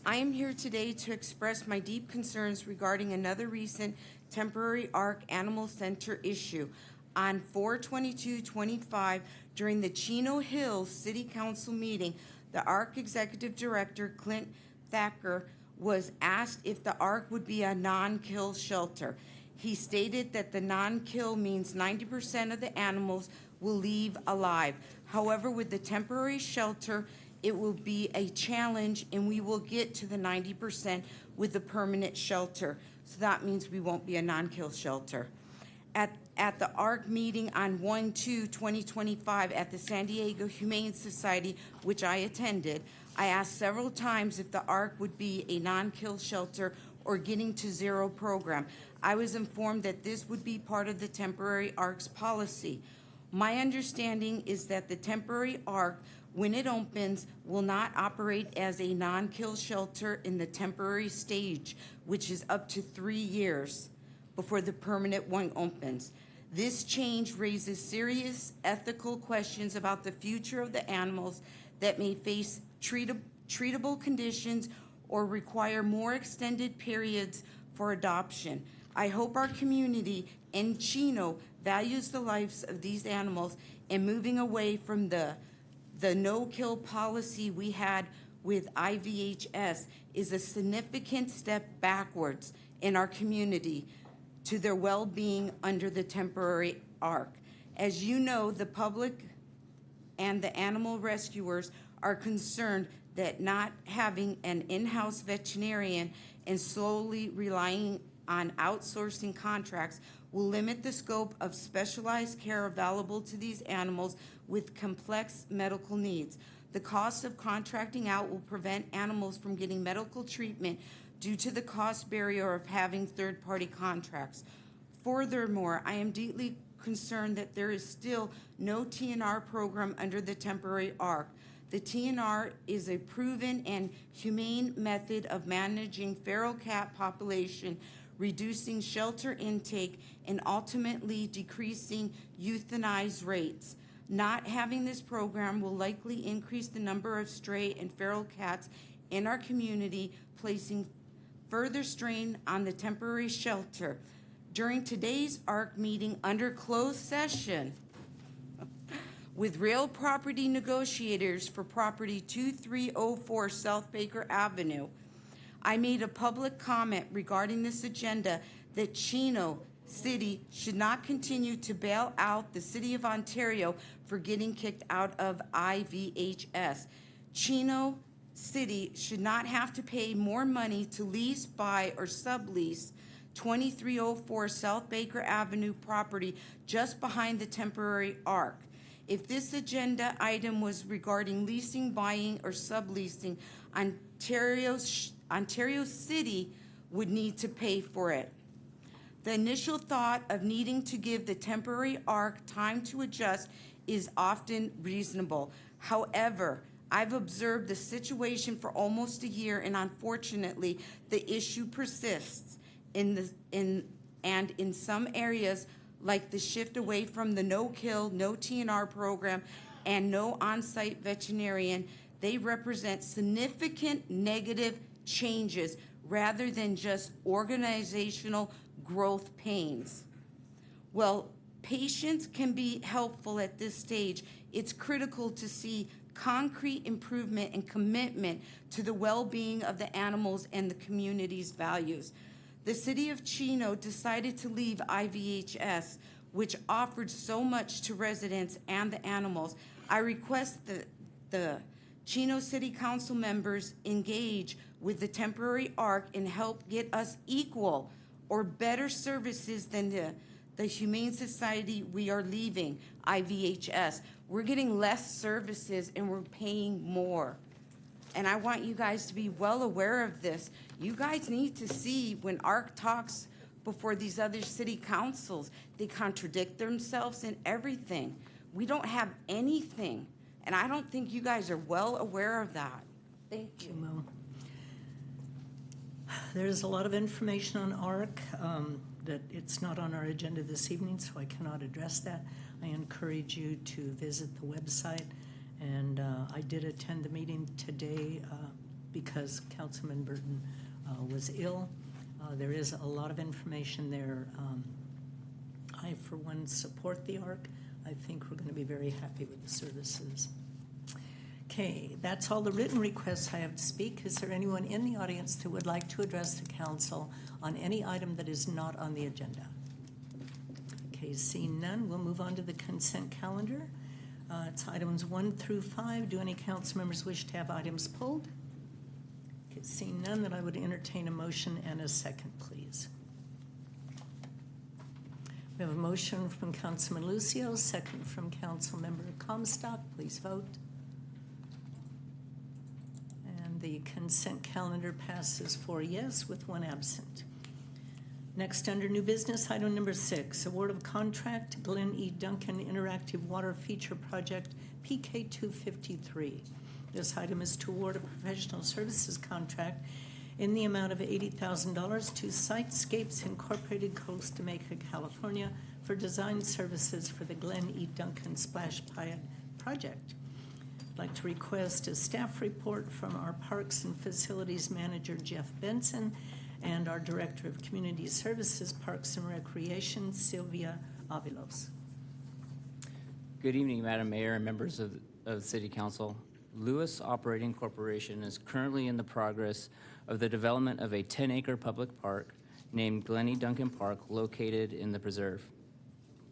I am here today to express my deep concerns regarding another recent temporary ARC Animal Center issue. On 4/22/25, during the Chino Hills City Council meeting, the ARC Executive Director, Clint Thacker, was asked if the ARC would be a non-kill shelter. He stated that the non-kill means 90% of the animals will leave alive. However, with the temporary shelter, it will be a challenge, and we will get to the 90% with the permanent shelter. So that means we won't be a non-kill shelter. At the ARC meeting on 1/2/2025 at the San Diego Humane Society, which I attended, I asked several times if the ARC would be a non-kill shelter or getting to zero program. I was informed that this would be part of the temporary ARC's policy. My understanding is that the temporary ARC, when it opens, will not operate as a non-kill shelter in the temporary stage, which is up to 3 years before the permanent one opens. This change raises serious ethical questions about the future of the animals that may face treatable conditions or require more extended periods for adoption. I hope our community in Chino values the lives of these animals, and moving away from the no-kill policy we had with IVHS is a significant step backwards in our community. to their well-being under the temporary ark. As you know, the public and the animal rescuers are concerned that not having an in-house veterinarian and solely relying on outsourcing contracts will limit the scope of specialized care available to these animals with complex medical needs. The cost of contracting out will prevent animals from getting medical treatment due to the cost barrier of having third-party contracts. Furthermore, I am deeply concerned that there is still no TNR program under the temporary ARC. The TNR is a proven and humane method of managing feral cat population, reducing shelter intake, and ultimately decreasing euthanized rates. Not having this program will likely increase the number of stray and feral cats in our community, placing further strain on the temporary shelter. During today's ARC meeting under closed session with real property negotiators for property 2304 South Baker Avenue, I made a public comment regarding this agenda that Chino City should not continue to bail out the City of Ontario for getting kicked out of IVHS. Chino City should not have to pay more money to lease, buy, or sublease 2304 South Baker Avenue property just behind the temporary ARC. If this agenda item was regarding leasing, buying, or subleasing, Ontario City would need to pay for it. The initial thought of needing to give the temporary ARC time to adjust is often reasonable. However, I've observed the situation for almost a year, and unfortunately, the issue persists. In some areas, like the shift away from the no-kill, no TNR program, and no on-site veterinarian, they represent significant negative changes rather than just organizational growth pains. Well, patience can be helpful at this stage. It's critical to see concrete improvement and commitment to the well-being of the animals and the community's values. The City of Chino decided to leave IVHS, which offered so much to residents and the animals. I request that the Chino City Council members engage with the temporary ARC and help get us equal or better services than the Humane Society we are leaving, IVHS. We're getting less services and we're paying more. And I want you guys to be well aware of this. You guys need to see when ARC talks before these other city councils, they contradict themselves in everything. We don't have anything. And I don't think you guys are well aware of that. Thank you. There's a lot of information on ARC that it's not on our agenda this evening, so I cannot address that. I encourage you to visit the website. And I did attend the meeting today because Councilman Burton was ill. There is a lot of information there. I, for one, support the ARC. I think we're going to be very happy with the services. Okay, that's all the written requests I have to speak. Is there anyone in the audience that would like to address the council on any item that is not on the agenda? Okay, seeing none, we'll move on to the consent calendar. It's items 1 through 5. Do any council members wish to have items pulled? Okay, seeing none, then I would entertain a motion and a second, please. We have a motion from Councilman Lucio, second from Councilmember Comstock. Please vote. And the consent calendar passes 4 yes with 1 absent. Next, under new business, item number 6, award of contract, Glenn E. Duncan Interactive Water Feature Project, PK 253. This item is to award a professional services contract in the amount of $80,000 to Sitescapes Incorporated, Costa Mesa, California, for design services for the Glenn E. Duncan Splash Pad project. I'd like to request a staff report from our Parks and Facilities Manager, Jeff Benson, and our Director of Community Services, Parks and Recreation, Sylvia Avilos. Good evening, Madam Mayor and members of the City Council. Lewis Operating Corporation is currently in the progress of the development of a 10-acre public park named Glennie Duncan Park located in the preserve.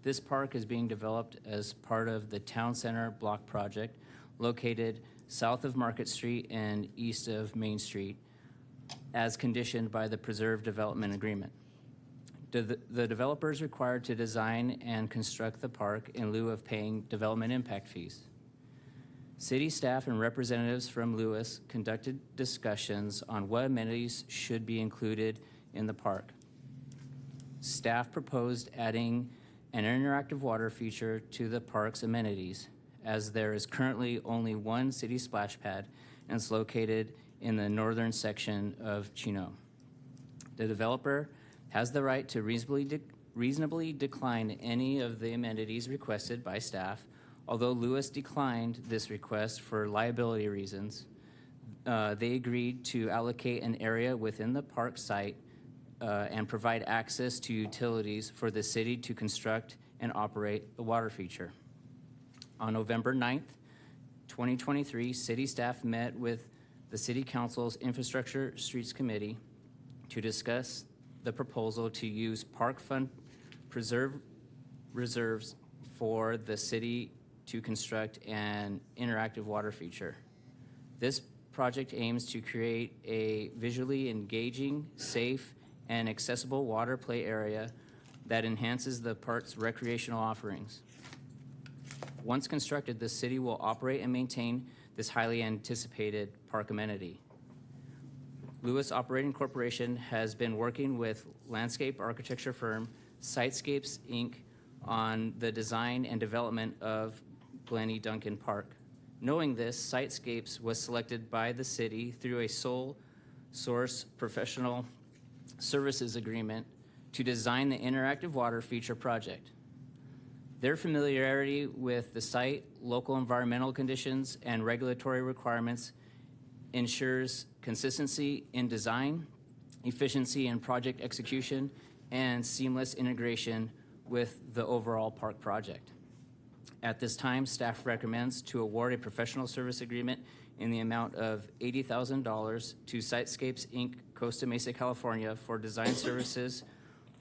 This park is being developed as part of the Town Center Block Project located south of Market Street and east of Main Street as conditioned by the Preserve Development Agreement. The developer is required to design and construct the park in lieu of paying development impact fees. City staff and representatives from Lewis conducted discussions on what amenities should be included in the park. Staff proposed adding an interactive water feature to the park's amenities, as there is currently only one city splash pad and it's located in the northern section of Chino. The developer has the right to reasonably decline any of the amenities requested by staff. Although Lewis declined this request for liability reasons, they agreed to allocate an area within the park site and provide access to utilities for the city to construct and operate the water feature. On November 9th, 2023, city staff met with the City Council's Infrastructure Streets Committee to discuss the proposal to use park fund preserve reserves for the city to construct an interactive water feature. This project aims to create a visually engaging, safe, and accessible water play area that enhances the park's recreational offerings. Once constructed, the city will operate and maintain this highly anticipated park amenity. Lewis Operating Corporation has been working with landscape architecture firm Sitescapes, Inc. on the design and development of Glennie Duncan Park. Knowing this, Sitescapes was selected by the city through a sole source professional services agreement to design the interactive water feature project. Their familiarity with the site, local environmental conditions, and regulatory requirements ensures consistency in design, efficiency in project execution, and seamless integration with the overall park project. At this time, staff recommends to award a professional service agreement in the amount of $80,000 to Sitescapes, Inc., Costa Mesa, California, for design services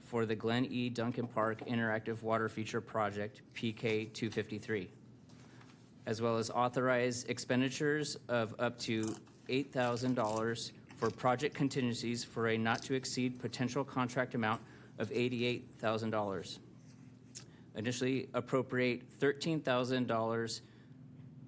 for the Glen E. Duncan Park Interactive Water Feature Project, PK 253, as well as authorize expenditures of up to $8,000 for project contingencies for a not-to-exceed potential contract amount of $88,000. Additionally, appropriate $13,000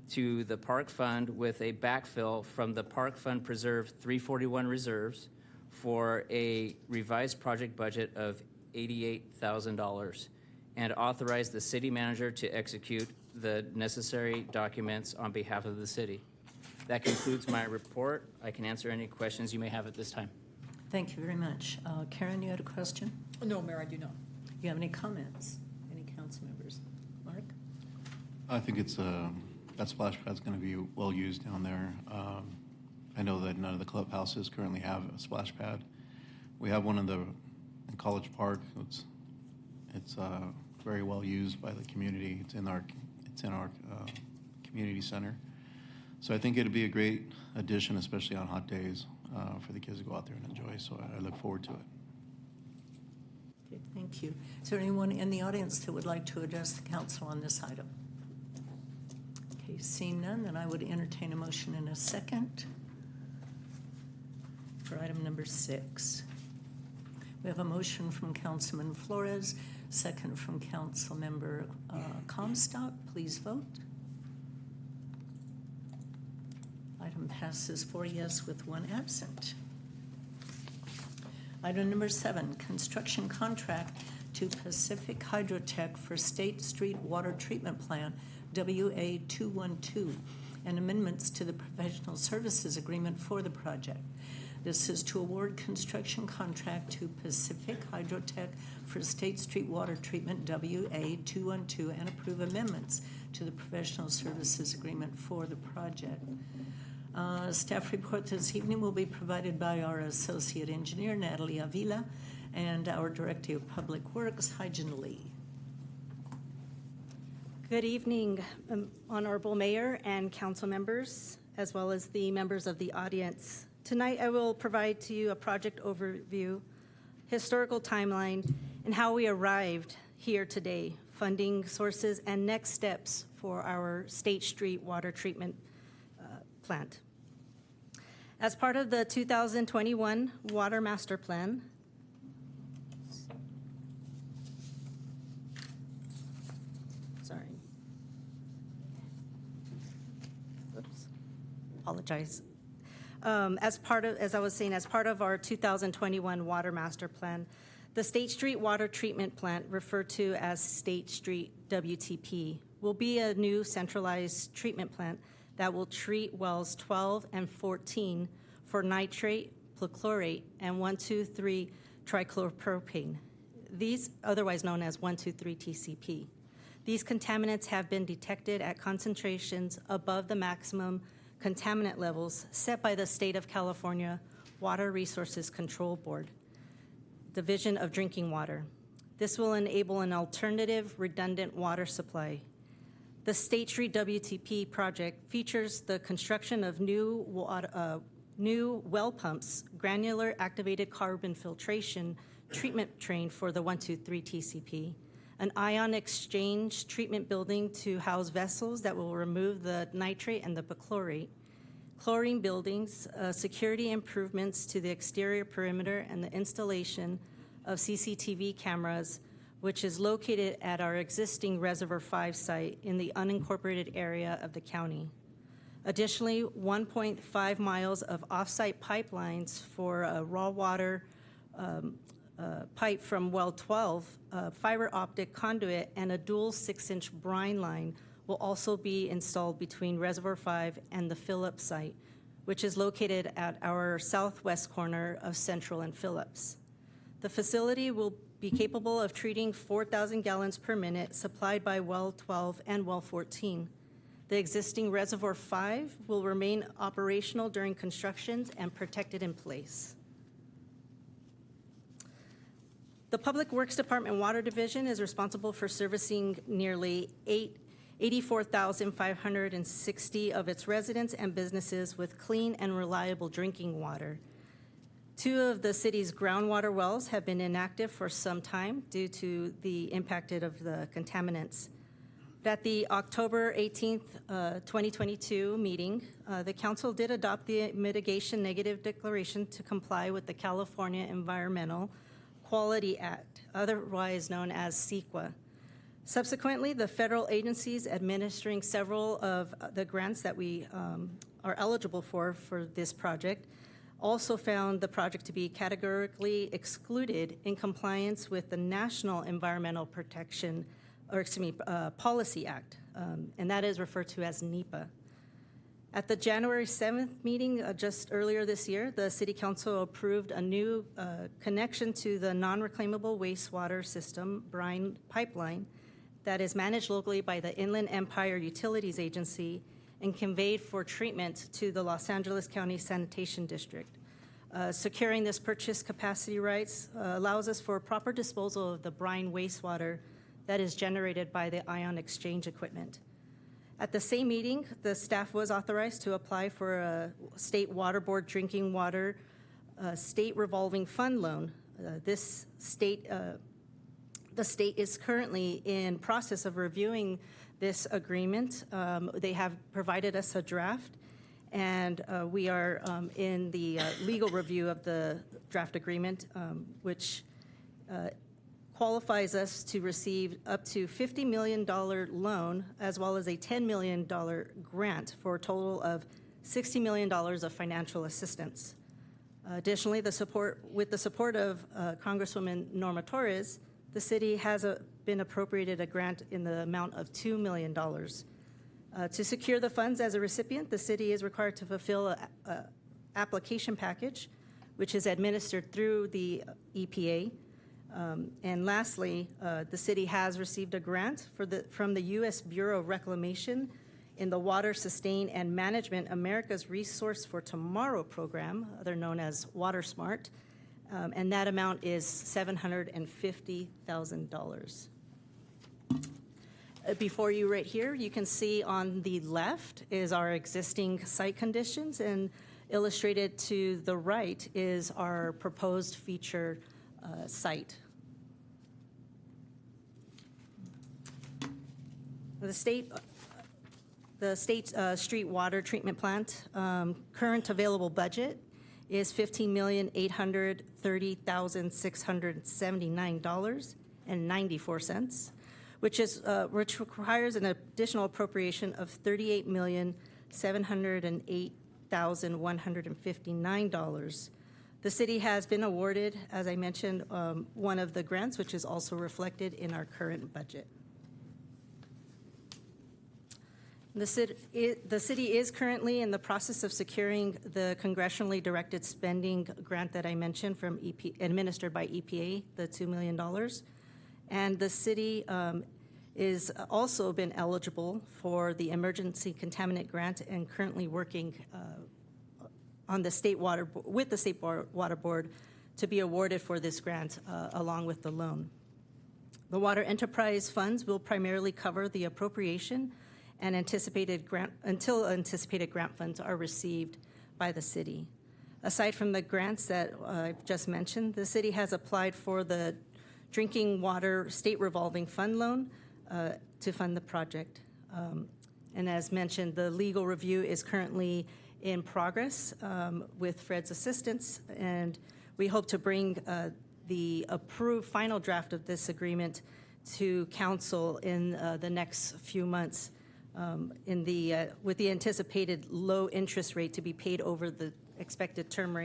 to the Park Fund with a backfill from the Park Fund Preserve 341 reserves for a revised project budget of $88,000, and authorize the city manager to execute the necessary documents on behalf of the city. That concludes my report. I can answer any questions you may have at this time. Thank you very much. Karen, you had a question? No, Mayor, I do not. You have any comments? Any council members? Mark? I think it's that splash pad's going to be well used down there. I know that none of the clubhouses currently have a splash pad. We have one in College Park. It's very well used by the community. It's in our community center. So I think it'd be a great addition, especially on hot days, for the kids to go out there and enjoy. So I look forward to it. Okay, thank you. Is there anyone in the audience that would like to address the council on this item? Okay, seeing none, then I would entertain a motion in a second for item number 6. We have a motion from Councilman Flores, second from Council Member Comstock. Please vote. Item passes 4 yes with 1 absent. Item number 7, construction contract to Pacific Hydrotech for State Street Water Treatment Plant, WA 212, and amendments to the professional services agreement for the project. This is to award construction contract to Pacific Hydrotech for State Street Water Treatment, WA 212, and approve amendments to the professional services agreement for the project. Staff report this evening will be provided by our Associate Engineer, Natalie Avila, and our Director of Public Works, Hygen Lee. Good evening, Honorable Mayor and council members, as well as the members of the audience. Tonight, I will provide to you a project overview, historical timeline, and how we arrived here today, funding sources, and next steps for our State Street water treatment plant. As part of the 2021 Water Master Plan, apologize. As I was saying, as part of our 2021 Water Master Plan, the State Street Water Treatment Plant, referred to as State Street WTP, will be a new centralized treatment plant that will treat wells 12 and 14 for nitrate, perchlorate, and 1,2,3-trichloropropane. These, otherwise known as 1,2,3-TCP. These contaminants have been detected at concentrations above the maximum contaminant levels set by the State of California Water Resources Control Board, Division of Drinking Water. This will enable an alternative, redundant water supply. The State Street WTP project features the construction of new well pumps, granular activated carbon filtration treatment train for the 1,2,3-TCP, an ion exchange treatment building to house vessels that will remove the nitrate and the perchlorate, chlorine buildings, security improvements to the exterior perimeter, and the installation of CCTV cameras, which is located at our existing Reservoir 5 site in the unincorporated area of the county. Additionally, 1.5 miles of off-site pipelines for raw water pipe from well 12, fiber optic conduit, and a dual 6-inch brine line will also be installed between Reservoir 5 and the Phillips site, which is located at our southwest corner of Central and Phillips. The facility will be capable of treating 4,000 gallons per minute supplied by well 12 and well 14. The existing Reservoir 5 will remain operational during constructions and protected in place. The Public Works Department Water Division is responsible for servicing nearly 84,560 of its residents and businesses with clean and reliable drinking water. 2 of the city's groundwater wells have been inactive for some time due to the impact of the contaminants. At the October 18th, 2022 meeting, the council did adopt the mitigation negative declaration to comply with the California Environmental Quality Act, otherwise known as CEQA. Subsequently, the federal agencies administering several of the grants that we are eligible for this project also found the project to be categorically excluded in compliance with the National Environmental Protection, Policy Act, and that is referred to as NEPA. At the January 7th meeting just earlier this year, the City Council approved a new connection to the non-reclaimable wastewater system brine pipeline that is managed locally by the Inland Empire Utilities Agency and conveyed for treatment to the Los Angeles County Sanitation District. Securing this purchase capacity rights allows us for proper disposal of the brine wastewater that is generated by the ion exchange equipment. At the same meeting, the staff was authorized to apply for a State Water Board drinking water state revolving fund loan. The state is currently in process of reviewing this agreement. They have provided us a draft, and we are in the legal review of the draft agreement, which qualifies us to receive up to $50 million loan as well as a $10 million grant for a total of $60 million of financial assistance. Additionally, with the support of Congresswoman Norma Torres, the city has been appropriated a grant in the amount of $2 million. To secure the funds as a recipient, the city is required to fulfill an application package, which is administered through the EPA. And lastly, the city has received a grant from the U.S. Bureau of Reclamation in the Water Sustain and Management America's Resource for Tomorrow program, other known as WaterSmart, and that amount is $750,000. Before you right here, you can see on the left is our existing site conditions, and illustrated to the right is our proposed feature site. The state street water treatment plant current available budget is $15,830,679.94, which requires an additional appropriation of $38,708,159. The city has been awarded, as I mentioned, one of the grants, which is also reflected in our current budget. The city is currently in the process of securing the congressionally directed spending grant that I mentioned from administered by EPA, the $2 million. And the city is also been eligible for the emergency contaminant grant and currently working on the with the State Water Board to be awarded for this grant along with the loan. The water enterprise funds will primarily cover the appropriation and until anticipated grant funds are received by the city. Aside from the grants that I've just mentioned, the city has applied for the Drinking Water State Revolving Fund loan to fund the project. And as mentioned, the legal review is currently in progress with Fred's assistance, and we hope to bring the approved final draft of this agreement to council in the next few months. With the anticipated low interest rate to be paid over the expected term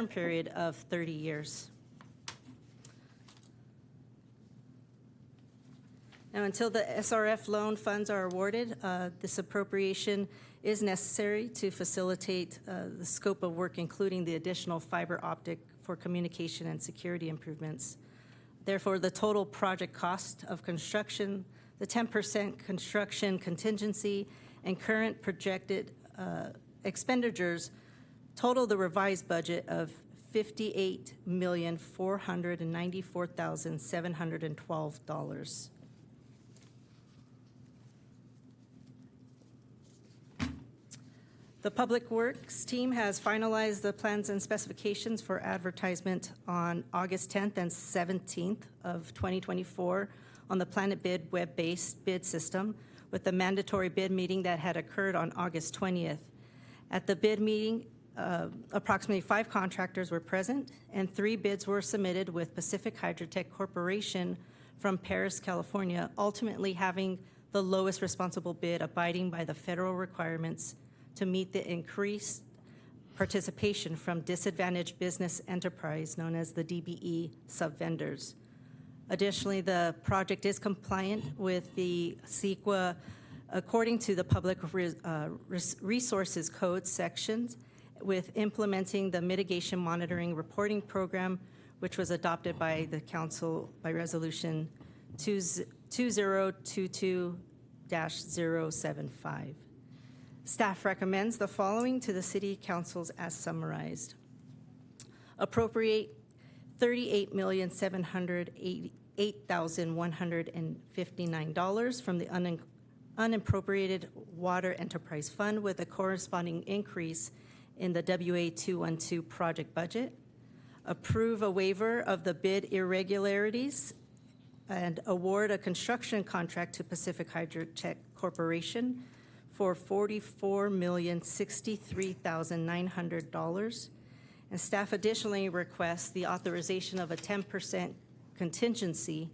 period of 30 years. Now, until the SRF loan funds are awarded, this appropriation is necessary to facilitate the scope of work, including the additional fiber optic for communication and security improvements. Therefore, the total project cost of construction, the 10% construction contingency, and current projected expenditures total the revised budget of $58,494,712. The Public Works team has finalized the plans and specifications for advertisement on August 10th and 17th of 2024 on the Planet Bid web-based bid system, with the mandatory bid meeting that had occurred on August 20th. At the bid meeting, approximately 5 contractors were present, and 3 bids were submitted, with Pacific Hydrotech Corporation from Paris, California, ultimately having the lowest responsible bid, abiding by the federal requirements to meet the increased participation from disadvantaged business enterprise, known as the DBE subvendors. Additionally, the project is compliant with the CEQA according to the Public Resources Code sections, with implementing the Mitigation Monitoring Reporting Program, which was adopted by the Council by Resolution 2022-075. Staff recommends the following to the City Councils as summarized. Appropriate $38,788,159 from the unappropriated Water Enterprise Fund, with a corresponding increase in the WA212 project budget. Approve a waiver of the bid irregularities and award a construction contract to Pacific Hydrotech Corporation for $44,063,900. And staff additionally requests the authorization of a 10% contingency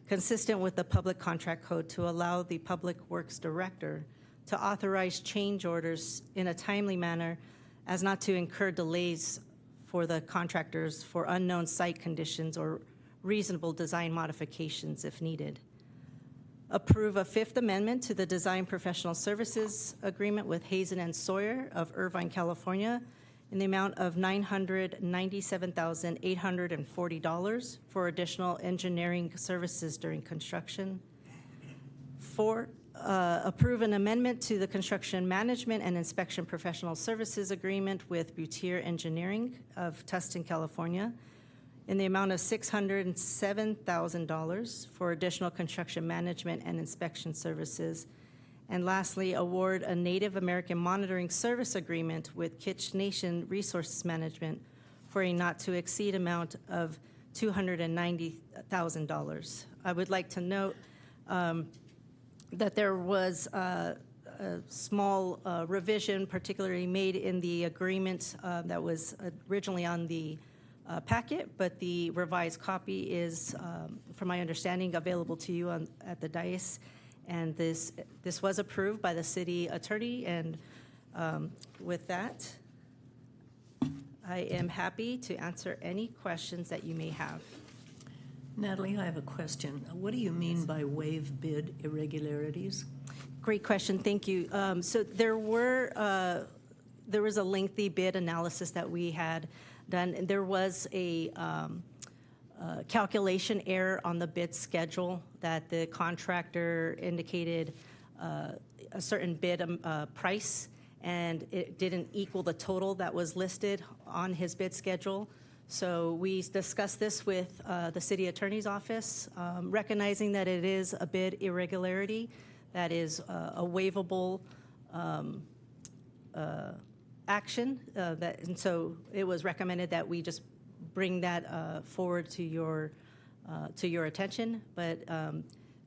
consistent with the Public Contract Code to allow the Public Works Director to authorize change orders in a timely manner as not to incur delays for the contractors for unknown site conditions or reasonable design modifications if needed. Approve a 5th amendment to the Design Professional Services Agreement with Hazen and Sawyer of Irvine, California, in the amount of $997,840 for additional engineering services during construction. 4, approve an amendment to the Construction Management and Inspection Professional Services Agreement with Butier Engineering of Tustin, California, in the amount of $607,000 for additional construction management and inspection services. And lastly, award a Native American Monitoring Service Agreement with Kitch Nation Resources Management for a not to exceed amount of $290,000. I would like to note that there was a small revision particularly made in the agreement that was originally on the packet, but the revised copy is, from my understanding, available to you at the dais. And this was approved by the city attorney, and with that, I am happy to answer any questions that you may have. Natalie, I have a question. What do you mean by waive bid irregularities? Great question, thank you. So there was a lengthy bid analysis that we had done, and there was a calculation error on the bid schedule that the contractor indicated a certain bid price, and it didn't equal the total that was listed on his bid schedule. So we discussed this with the city attorney's office, recognizing that it is a bid irregularity, that is a waivable action, and so it was recommended that we just bring that forward to your attention. But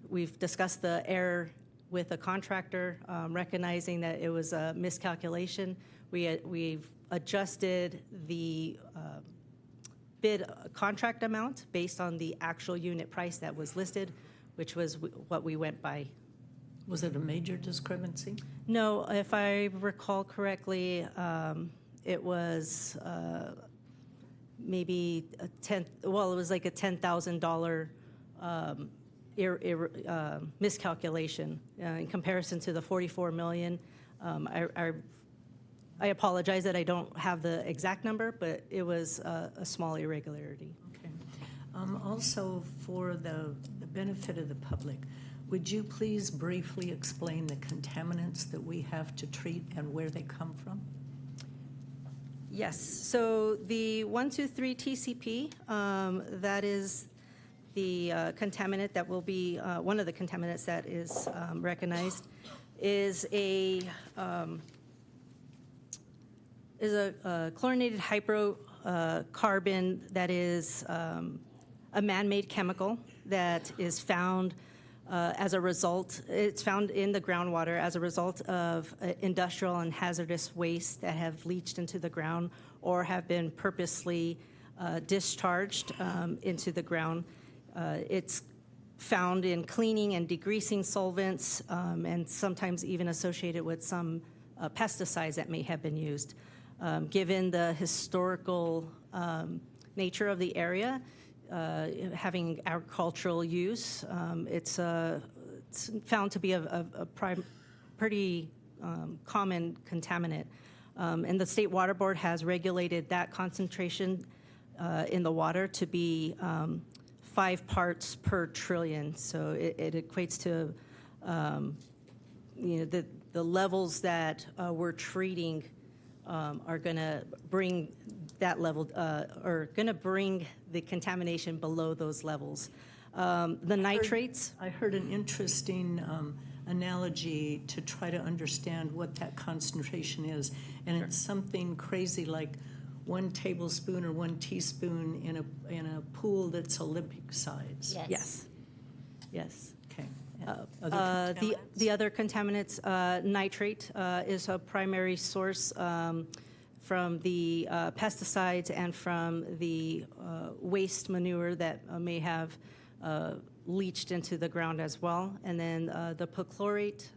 we've discussed the error with the contractor, recognizing that it was a miscalculation. We've adjusted the bid contract amount based on the actual unit price that was listed, which was what we went by. Was it a major discrepancy? No, if I recall correctly, it was maybe it was like a $10,000 miscalculation in comparison to the $44 million. I apologize that I don't have the exact number, but it was a small irregularity. Okay. Also, for the benefit of the public, would you please briefly explain the contaminants that we have to treat and where they come from? Yes, so the 123 TCP, that is the contaminant that will be, one of the contaminants that is recognized, is a chlorinated hydrocarbon that is a man-made chemical that is found as a result, it's found in the groundwater as a result of industrial and hazardous waste that have leached into the ground or have been purposely discharged into the ground. It's found in cleaning and degreasing solvents, and sometimes even associated with some pesticides that may have been used. Given the historical nature of the area, having agricultural use, it's found to be a pretty common contaminant. And the State Water Board has regulated that concentration in the water to be 5 parts per trillion. So it equates to the levels that we're treating are going to bring that level, or going to bring the contamination below those levels. The nitrates. I heard an interesting analogy to try to understand what that concentration is, and it's something crazy like 1 tablespoon or 1 teaspoon in a pool that's Olympic size. Yes. Yes. Okay. The other contaminants, nitrate is a primary source from the pesticides and from the waste manure that may have leached into the ground as well. And then the perchlorate.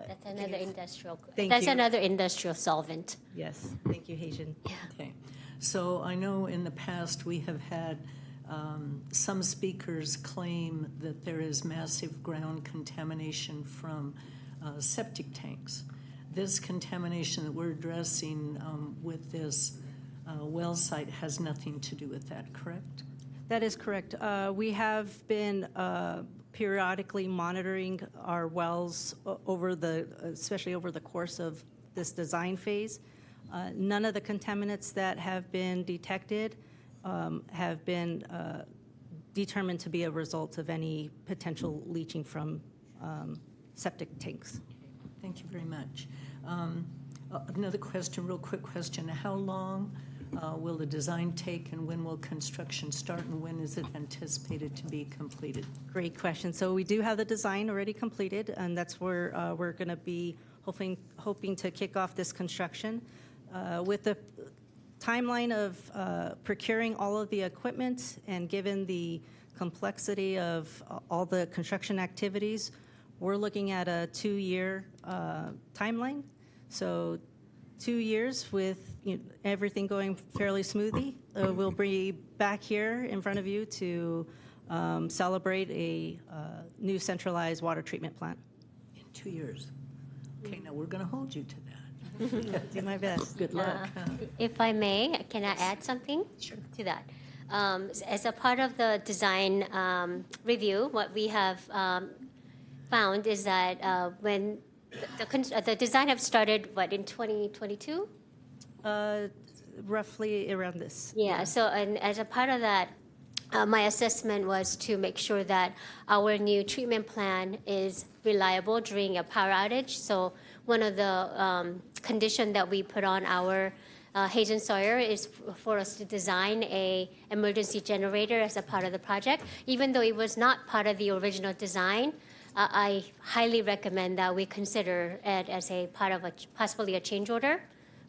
That's another industrial. Thank That's you. another industrial solvent. Yes. Thank you, Haitian. Okay. So I know in the past we have had some speakers claim that there is massive ground contamination from septic tanks. This contamination that we're addressing with this well site has nothing to do with that, correct? That is correct. We have been periodically monitoring our wells especially over the course of this design phase. None of the contaminants that have been detected have been determined to be a result of any potential leaching from septic tanks. Thank you very much. Another question, real quick question. How long will the design take, and when will construction start, and when is it anticipated to be completed? Great question. So we do have the design already completed, and that's where we're going to be hoping to kick off this construction. With the timeline of procuring all of the equipment and given the complexity of all the construction activities, we're looking at a 2-year timeline. So 2 years with everything going fairly smoothly, we'll be back here in front of you to celebrate a new centralized water treatment plant. In 2 years. Okay, now we're going to hold you to that. Do my best. Good luck. If I may, can I add something to that? As a part of the design review, what we have found is that when the design have started, in 2022? Roughly around this. Yeah, so and as a part of that, my assessment was to make sure that our new treatment plan is reliable during a power outage. So one of the conditions that we put on our Hazen Sawyer is for us to design a emergency generator as a part of the project. Even though it was not part of the original design, I highly recommend that we consider it as a part of possibly a change order.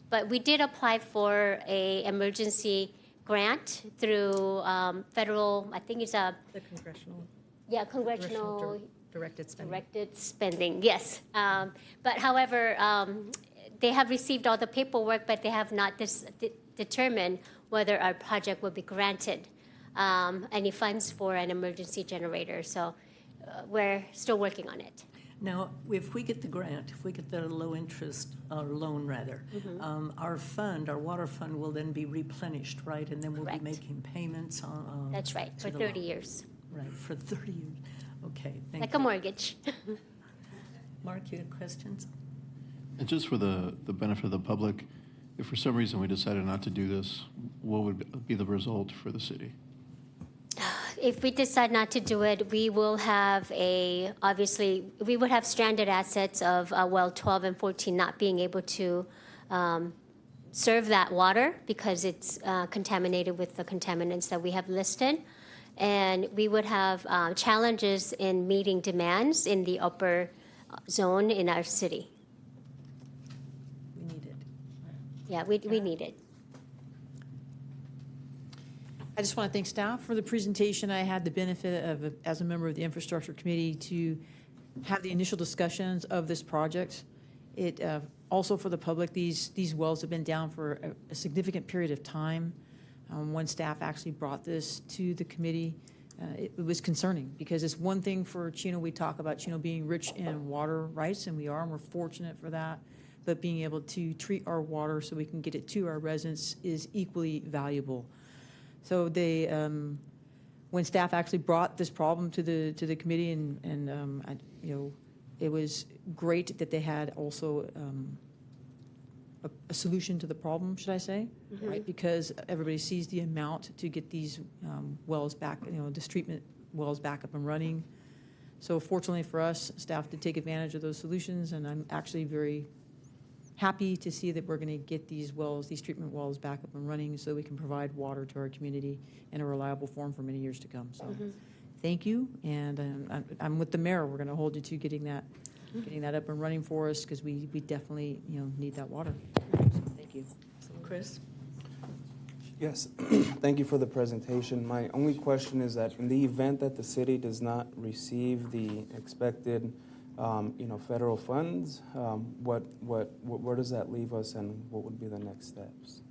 But we did apply for a emergency grant through federal, I think it's a... The congressional. Yeah, congressional... Directed spending. Directed spending, yes. But however, they have received all the paperwork, but they have not determined whether our project will be granted any funds for an emergency generator. So we're still working on it. Now, if we get the grant, if we get the low interest, or loan rather, our fund, our water fund will then be replenished, right? And then we'll be making payments on... That's right, for 30 years. Right, for 30 years. Okay, thank you. Like a mortgage. Mark, you had questions? And just for the benefit of the public, if for some reason we decided not to do this, what would be the result for the city? If we decide not to do it, we will have obviously, we would have stranded assets of well 12 and 14 not being able to serve that water because it's contaminated with the contaminants that we have listed. And we would have challenges in meeting demands in the upper zone in our city. We need it. Yeah, we need it. I just want to thank staff for the presentation. I had the benefit of, as a member of the Infrastructure Committee, to have the initial discussions of this project. It also for the public, these wells have been down for a significant period of time. When staff actually brought this to the committee, it was concerning because it's one thing for Chino. We talk about Chino being rich in water rights, and we are, and we're fortunate for that. But being able to treat our water so we can get it to our residents is equally valuable. So they, when staff actually brought this problem to the committee, and it was great that they had also a solution to the problem, should I say, right? Because everybody sees the amount to get these wells back, this treatment wells back up and running. So fortunately for us, staff did take advantage of those solutions, and I'm actually very happy to see that we're going to get these wells, these treatment wells back up and running so we can provide water to our community in a reliable form for many years to come. So thank you, and I'm with the mayor. We're going to hold you to getting that up and running for us because we definitely need that water. So thank you. Chris? Yes, thank you for the presentation. My only question is that in the event that the city does not receive the expected federal funds, where does that leave us, and what would be the next steps?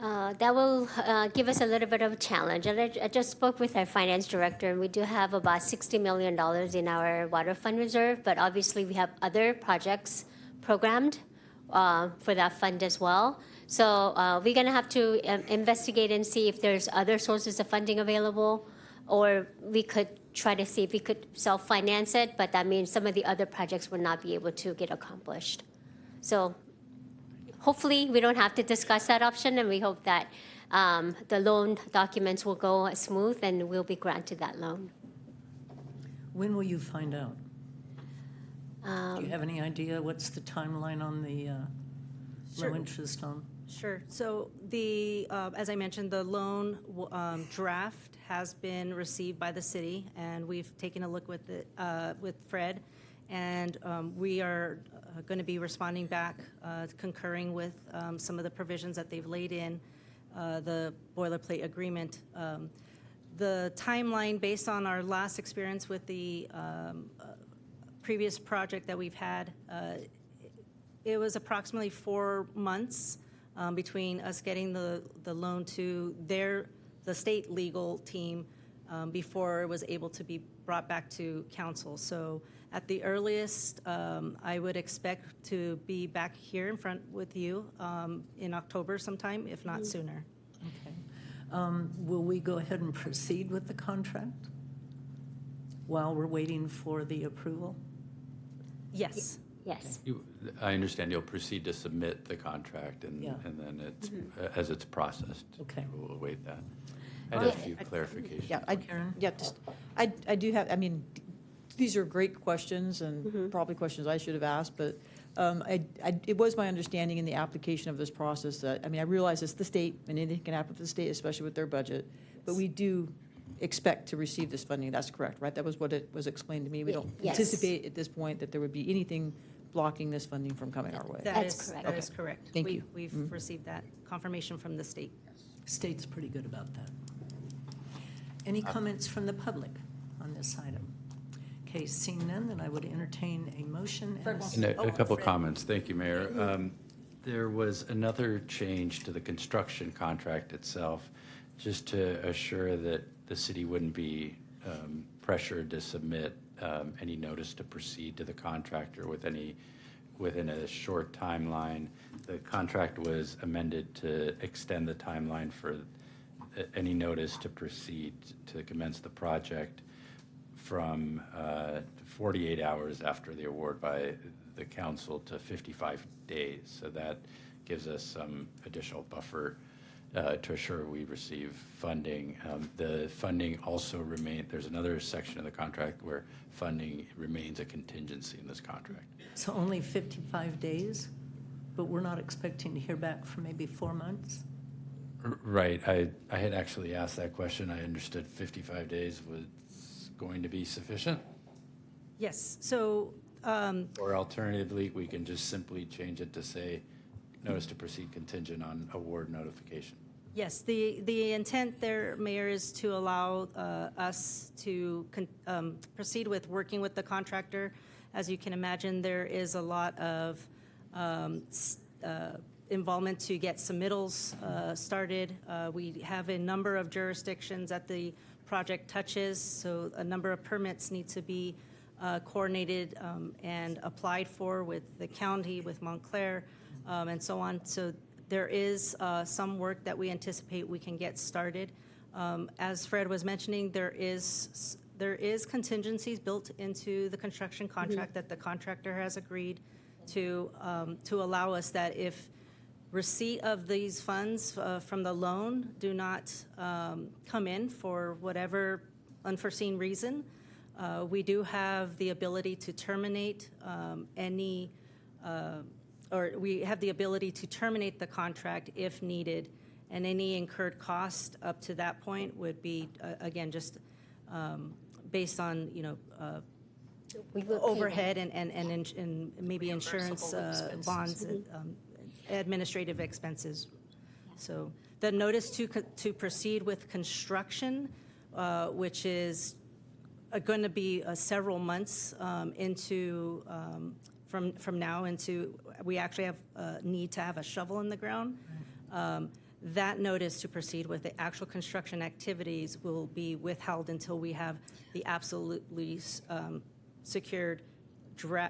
That will give us a little bit of a challenge. I just spoke with our finance director, and we do have about $60 million in our water fund reserve, but obviously we have other projects programmed for that fund as well. So we're going to have to investigate and see if there's other sources of funding available, or we could try to see if we could self-finance it, but that means some of the other projects will not be able to get accomplished. So hopefully we don't have to discuss that option, and we hope that the loan documents will go smooth and we'll be granted that loan. When will you find out? Do you have any idea what's the timeline on the low interest on? Sure. So as I mentioned, the loan draft has been received by the city, and we've taken a look with it with Fred, and we are going to be responding back, concurring with some of the provisions that they've laid in the boilerplate agreement. The timeline, based on our last experience with the previous project that we've had, it was approximately 4 months between us getting the loan to the state legal team before it was able to be brought back to council. So at the earliest, I would expect to be back here in front with you in October sometime, if not sooner. Okay. Will we go ahead and proceed with the contract while we're waiting for the approval? Yes. Yes. I understand you'll proceed to submit the contract, and then it's as it's processed. Okay. We'll await that. I had a few clarifications. Yeah, I do have, I mean, these are great questions and probably questions I should have asked, but it was my understanding in the application of this process that, I mean, I realize it's the state and anything can happen to the state, especially with their budget, but we do expect to receive this funding. That's correct, right? That was what it was explained to me. We don't Yes. anticipate at this point that there would be anything blocking this funding from coming our way. That's correct. That is correct. Thank you. We've received that confirmation from the state. State's pretty good about that. Any comments from the public on this item? Okay, seeing none, then I would entertain a motion. And a couple of comments. Thank you, Mayor. There was another change to the construction contract itself, just to assure that the city wouldn't be pressured to submit any notice to proceed to the contractor within a short timeline. The contract was amended to extend the timeline for any notice to proceed to commence the project from 48 hours after the award by the council to 55 days. So that gives us some additional buffer to assure we receive funding. The funding also there's another section of the contract where funding remains a contingency in this contract. So only 55 days, but we're not expecting to hear back for maybe 4 months? Right. I had actually asked that question. I understood 55 days was going to be sufficient. Yes. So. Or alternatively, we can just simply change it to say notice to proceed contingent on award notification. Yes, the intent there, Mayor, is to allow us to proceed with working with the contractor. As you can imagine, there is a lot of involvement to get submittals started. We have a number of jurisdictions that the project touches, so a number of permits need to be coordinated and applied for with the county, with Montclair, and so on. So there is some work that we anticipate we can get started. As Fred was mentioning, there is contingencies built into the construction contract that the contractor has agreed to allow us that if receipt of these funds from the loan do not come in for whatever unforeseen reason, we do have the ability to terminate we have the ability to terminate the contract if needed, and any incurred cost up to that point would be, again, just based on, overhead and maybe insurance bonds, administrative expenses. So the notice to proceed with construction, which is going to be several months into from now into, we actually have need to have a shovel in the ground. That notice to proceed with the actual construction activities will be withheld until we have the absolutely secured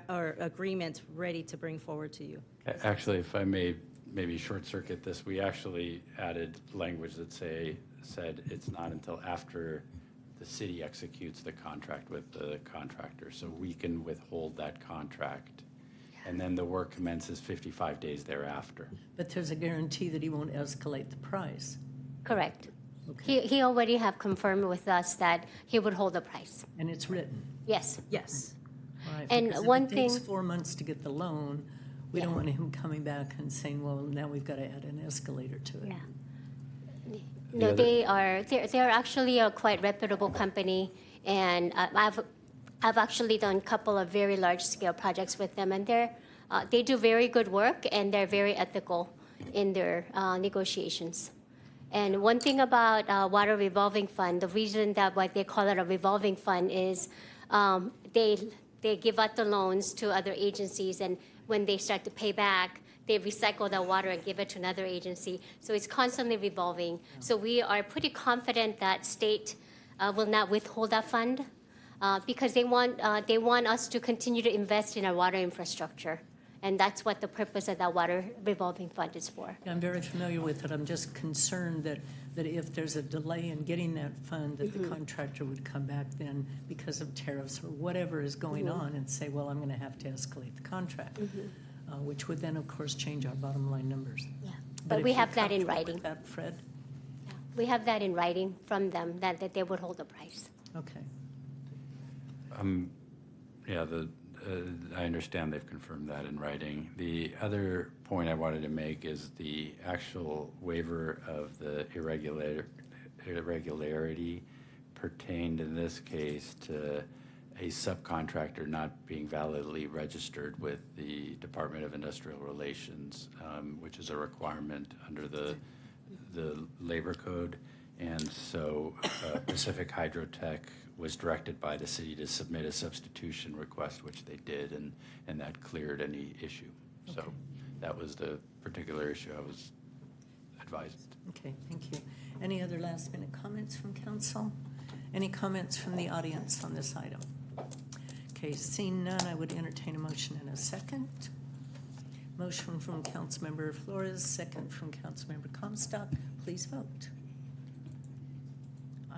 agreement ready to bring forward to you. Actually, if I may maybe short circuit this, we actually added language that said it's not until after the city executes the contract with the contractor. So we can withhold that contract. And then the work commences 55 days thereafter. But there's a guarantee that he won't escalate the price. Correct. Okay. He already have confirmed with us that he would hold the price. And it's written? Yes. Yes. Right, And because one if it takes thing- 4 months to get the loan, We don't want him coming back and saying, well, now we've got to add an escalator to it. Yeah. No, they're actually a quite reputable company, and I've actually done a couple of very large-scale projects with them, and they do very good work, and they're very ethical in their negotiations. And one thing about Water Revolving Fund, the reason that why they call it a revolving fund is they give out the loans to other agencies, and when they start to pay back, they recycle the water and give it to another agency. So it's constantly revolving. So we are pretty confident that state will not withhold that fund because they want us to continue to invest in our water infrastructure. And that's what the purpose of that water revolving fund is for. I'm very familiar with it. I'm just concerned that if there's a delay in getting that fund, that the contractor would come back then because of tariffs or whatever is going on and say, well, I'm going to have to escalate the contract, which would then, of course, change our bottom line numbers. Yeah, but we have that in writing. With that, Fred? Yeah. We have that in writing from them that they would hold the price. Okay. Yeah, I understand they've confirmed that in writing. The other point I wanted to make is the actual waiver of the irregularity pertained in this case to a subcontractor not being validly registered with the Department of Industrial Relations, which is a requirement under the labor code. And so Pacific Hydrotech was directed by the city to submit a substitution request, which they did, and that cleared any issue. Okay. So that was the particular issue I was advised. Okay, thank you. Any other last minute comments from council? Any comments from the audience on this item? Okay, seeing none, I would entertain a motion in a second. Motion from Councilmember Flores, second from Councilmember Comstock. Please vote.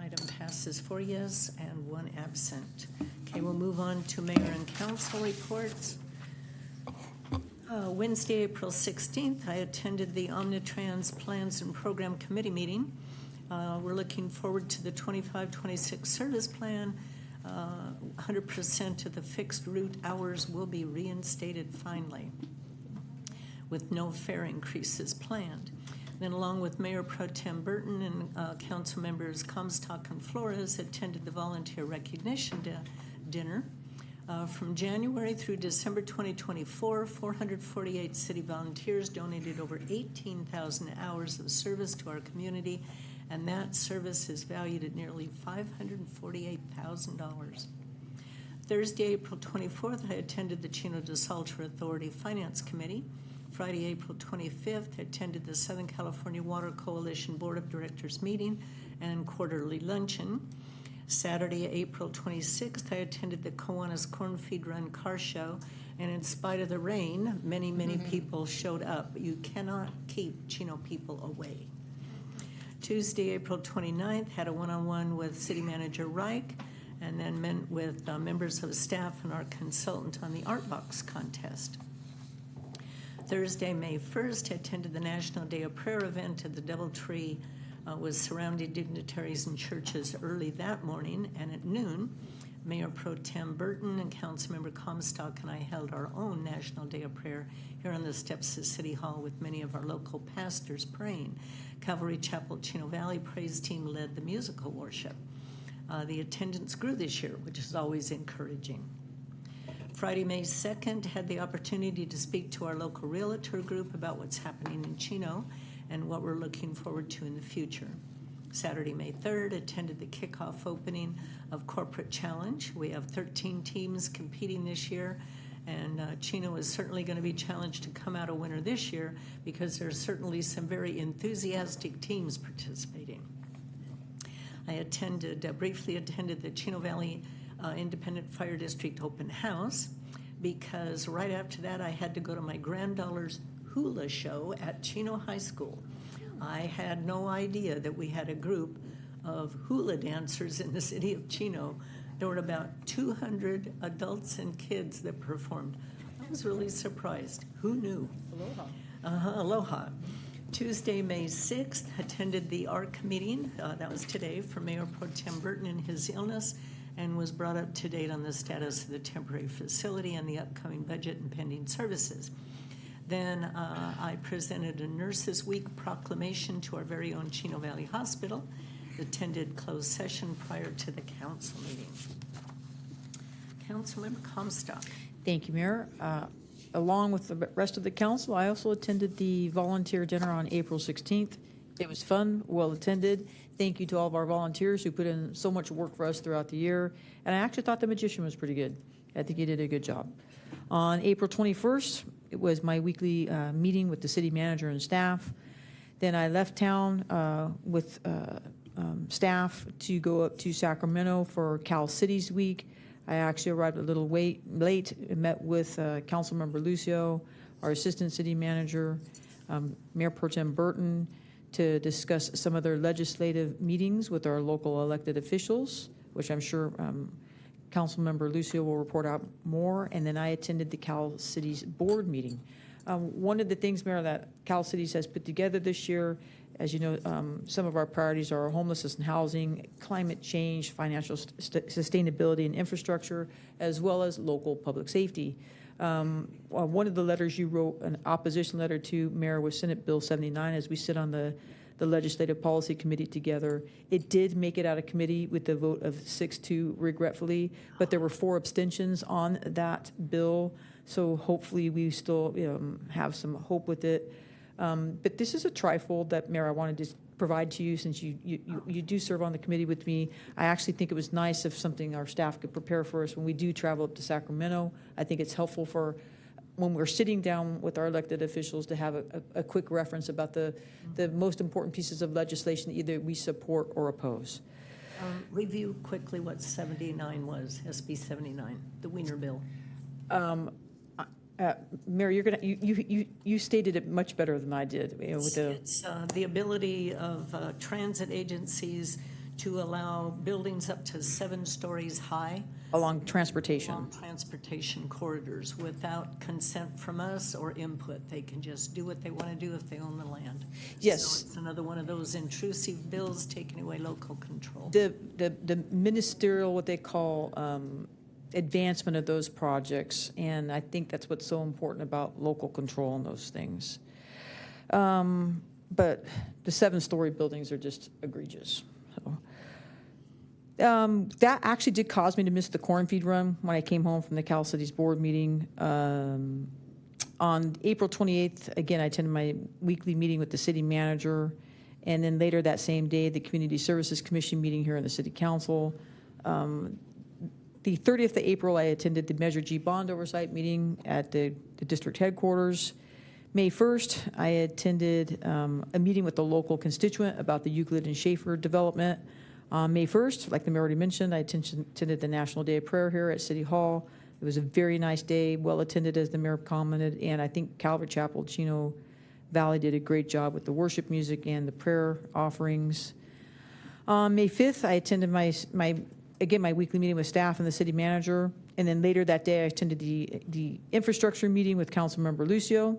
Item passes 4 yes and 1 absent. Okay, we'll move on to mayor and council reports. Wednesday, April 16th, I attended the Omnitrans Plans and Program Committee meeting. We're looking forward to the 25-26 service plan. 100% of the fixed route hours will be reinstated finally, with no fare increases planned. Then, along with Mayor Pro Tem Burton and council members Comstock and Flores, attended the volunteer recognition dinner. From January through December 2024, 448 city volunteers donated over 18,000 hours of service to our community, and that service is valued at nearly $548,000. Thursday, April 24th, I attended the Chino de Salter Authority Finance Committee. Friday, April 25th, I attended the Southern California Water Coalition Board of Directors meeting and quarterly luncheon. Saturday, April 26th, I attended the Kiwanis Corn Feed Run car show, and in spite of the rain, many people showed up. You cannot keep Chino people away. Tuesday, April 29th, had a one-on-one with City Manager Reich, and then met with members of staff and our consultant on the Art Box contest. Thursday, May 1st, I attended the National Day of Prayer event at the DoubleTree with surrounding dignitaries and churches early that morning, and at noon, Mayor Pro Tem Burton and Councilmember Comstock and I held our own National Day of Prayer here on the steps of City Hall with many of our local pastors praying. Calvary Chapel Chino Valley Praise Team led the musical worship. The attendance grew this year, which is always encouraging. Friday, May 2nd, had the opportunity to speak to our local realtor group about what's happening in Chino and what we're looking forward to in the future. Saturday, May 3rd, attended the kickoff opening of Corporate Challenge. We have 13 teams competing this year, and Chino is certainly going to be challenged to come out a winner this year because there's certainly some very enthusiastic teams participating. I briefly attended the Chino Valley Independent Fire District open house because right after that I had to go to my granddaughter's hula show at Chino High School. I had no idea that we had a group of hula dancers in the city of Chino. There were about 200 adults and kids that performed. I was really surprised. Who knew? Aloha. Aloha. Tuesday, May 6th, attended the ARC meeting. That was today for Mayor Pro Tem Burton and his illness, and was brought up to date on the status of the temporary facility and the upcoming budget and pending services. Then I presented a Nurses Week proclamation to our very own Chino Valley Hospital, attended closed session prior to the council meeting. Councilmember Comstock. Thank you, Mayor. Along with the rest of the council, I also attended the volunteer dinner on April 16th. It was fun, well attended. Thank you to all of our volunteers who put in so much work for us throughout the year. And I actually thought the magician was pretty good. I think he did a good job. On April 21st, it was my weekly meeting with the city manager and staff. Then I left town with staff to go up to Sacramento for Cal Cities Week. I actually arrived a little late and met with Councilmember Lucio, our assistant city manager, Mayor Pro Tem Burton, to discuss some of their legislative meetings with our local elected officials, which I'm sure Councilmember Lucio will report out more. And then I attended the Cal Cities board meeting. One of the things, Mayor, that Cal Cities has put together this year, as you know, some of our priorities are homelessness and housing, climate change, financial sustainability and infrastructure, as well as local public safety. One of the letters you wrote, an opposition letter to, Mayor, was Senate Bill 79, as we sit on the Legislative Policy Committee together. It did make it out of committee with the vote of 6-2, regretfully, but there were 4 abstentions on that bill, so hopefully we still have some hope with it. But this is a trifold that, Mayor, I wanted to provide to you, since you do serve on the committee with me. I actually think it was nice if something our staff could prepare for us when we do travel up to Sacramento. I think it's helpful for when we're sitting down with our elected officials to have a quick reference about the most important pieces of legislation that either we support or oppose. Review quickly what 79 was, SB 79, the Wiener Bill. Mary, you stated it much better than I did. It's the ability of transit agencies to allow buildings up to 7 stories high along transportation corridors without consent from us or input. They can just do what they want to do if they own the land. Yes. So it's another one of those intrusive bills taking away local control. The ministerial, what they call advancement of those projects, and I think that's what's so important about local control on those things. But the 7-story buildings are just egregious. So, that actually did cause me to miss the corn feed run when I came home from the Cal Cities board meeting. On April 28th, again, I attended my weekly meeting with the city manager, and then later that same day, the Community Services Commission meeting here in the City Council. The 30th of April, I attended the Measure G bond oversight meeting at the district headquarters. May 1st, I attended a meeting with the local constituent about the Euclid and Schaefer development. On May 1st, like the mayor already mentioned, I attended the National Day of Prayer here at City Hall. It was a very nice day, well attended, as the mayor commented, and I think Calvary Chapel, Chino Valley did a great job with the worship music and the prayer offerings. On May 5th, I attended my weekly meeting with staff and the city manager, and then later that day I attended the infrastructure meeting with Councilmember Lucio.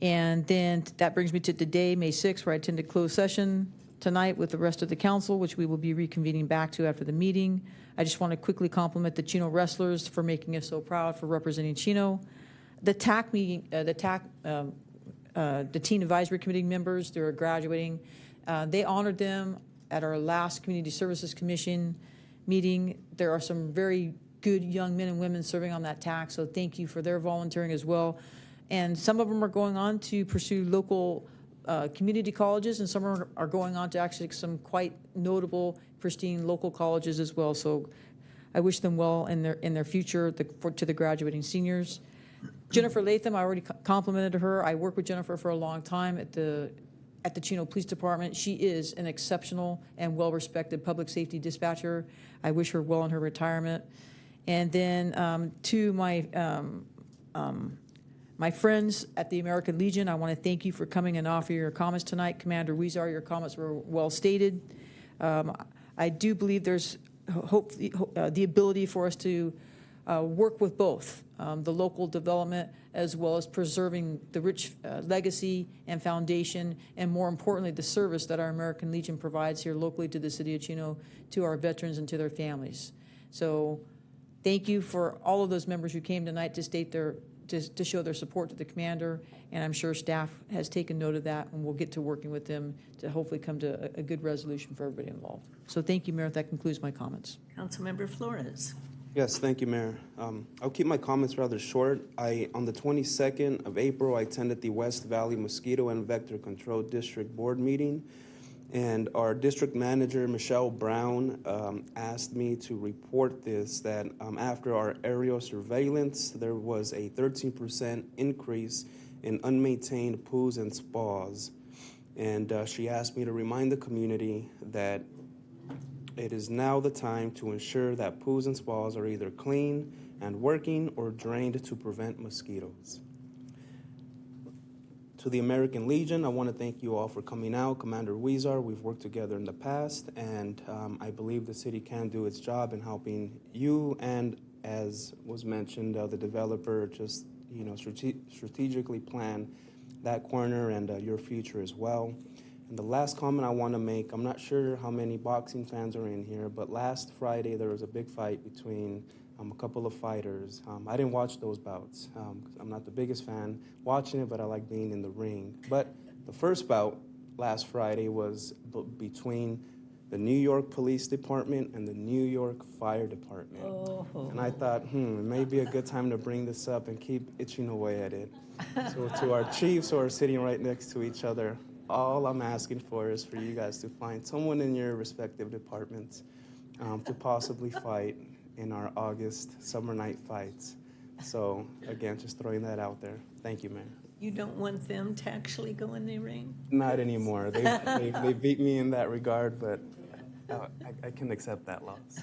And then that brings me to today, May 6th, where I attended closed session tonight with the rest of the council, which we will be reconvening back to after the meeting. I just want to quickly compliment the Chino wrestlers for making us so proud, for representing Chino. The TAC meeting, the Teen Advisory Committee members, they're graduating. They honored them at our last Community Services Commission meeting. There are some very good young men and women serving on that TAC, so thank you for their volunteering as well. And some of them are going on to pursue local community colleges, and some are going on to actually some quite notable, pristine local colleges as well. So I wish them well in their future to the graduating seniors. Jennifer Latham, I already complimented her. I worked with Jennifer for a long time at the Chino Police Department. She is an exceptional and well-respected public safety dispatcher. I wish her well in her retirement. And then to my friends at the American Legion, I want to thank you for coming and offering your comments tonight. Commander Weezar, your comments were well stated. I do believe there's the ability for us to work with both the local development as well as preserving the rich legacy and foundation, and more importantly, the service that our American Legion provides here locally to the city of Chino, to our veterans and to their families. So thank you for all of those members who came tonight to state their to show their support to the commander, and I'm sure staff has taken note of that, and we'll get to working with them to hopefully come to a good resolution for everybody involved. So thank you, Mayor. That concludes my comments. Councilmember Flores. Yes, thank you, Mayor. I'll keep my comments rather short. On the 22nd of April, I attended the West Valley Mosquito and Vector Control District Board meeting, and our district manager, Michelle Brown, asked me to report this, that after our aerial surveillance, there was a 13% increase in unmaintained pools and spas. And she asked me to remind the community that it is now the time to ensure that pools and spas are either clean and working or drained to prevent mosquitoes. To the American Legion, I want to thank you all for coming out. Commander Weezar, we've worked together in the past, and I believe the city can do its job in helping you, and as was mentioned, the developer just strategically plan that corner and your future as well. And the last comment I want to make, I'm not sure how many boxing fans are in here, but last Friday there was a big fight between a couple of fighters. I didn't watch those bouts. I'm not the biggest fan watching it, but I like being in the ring. But the first bout last Friday was between the New York Police Department and the New York Fire Department. Oh. And I thought, it may be a good time to bring this up and keep itching away at it. So to our chiefs who are sitting right next to each other, all I'm asking for is for you guys to find someone in your respective departments to possibly fight in our August summer night fights. So again, just throwing that out there. Thank you, Mayor. You don't want them to actually go in the ring? Not anymore. They beat me in that regard, but I can accept that loss.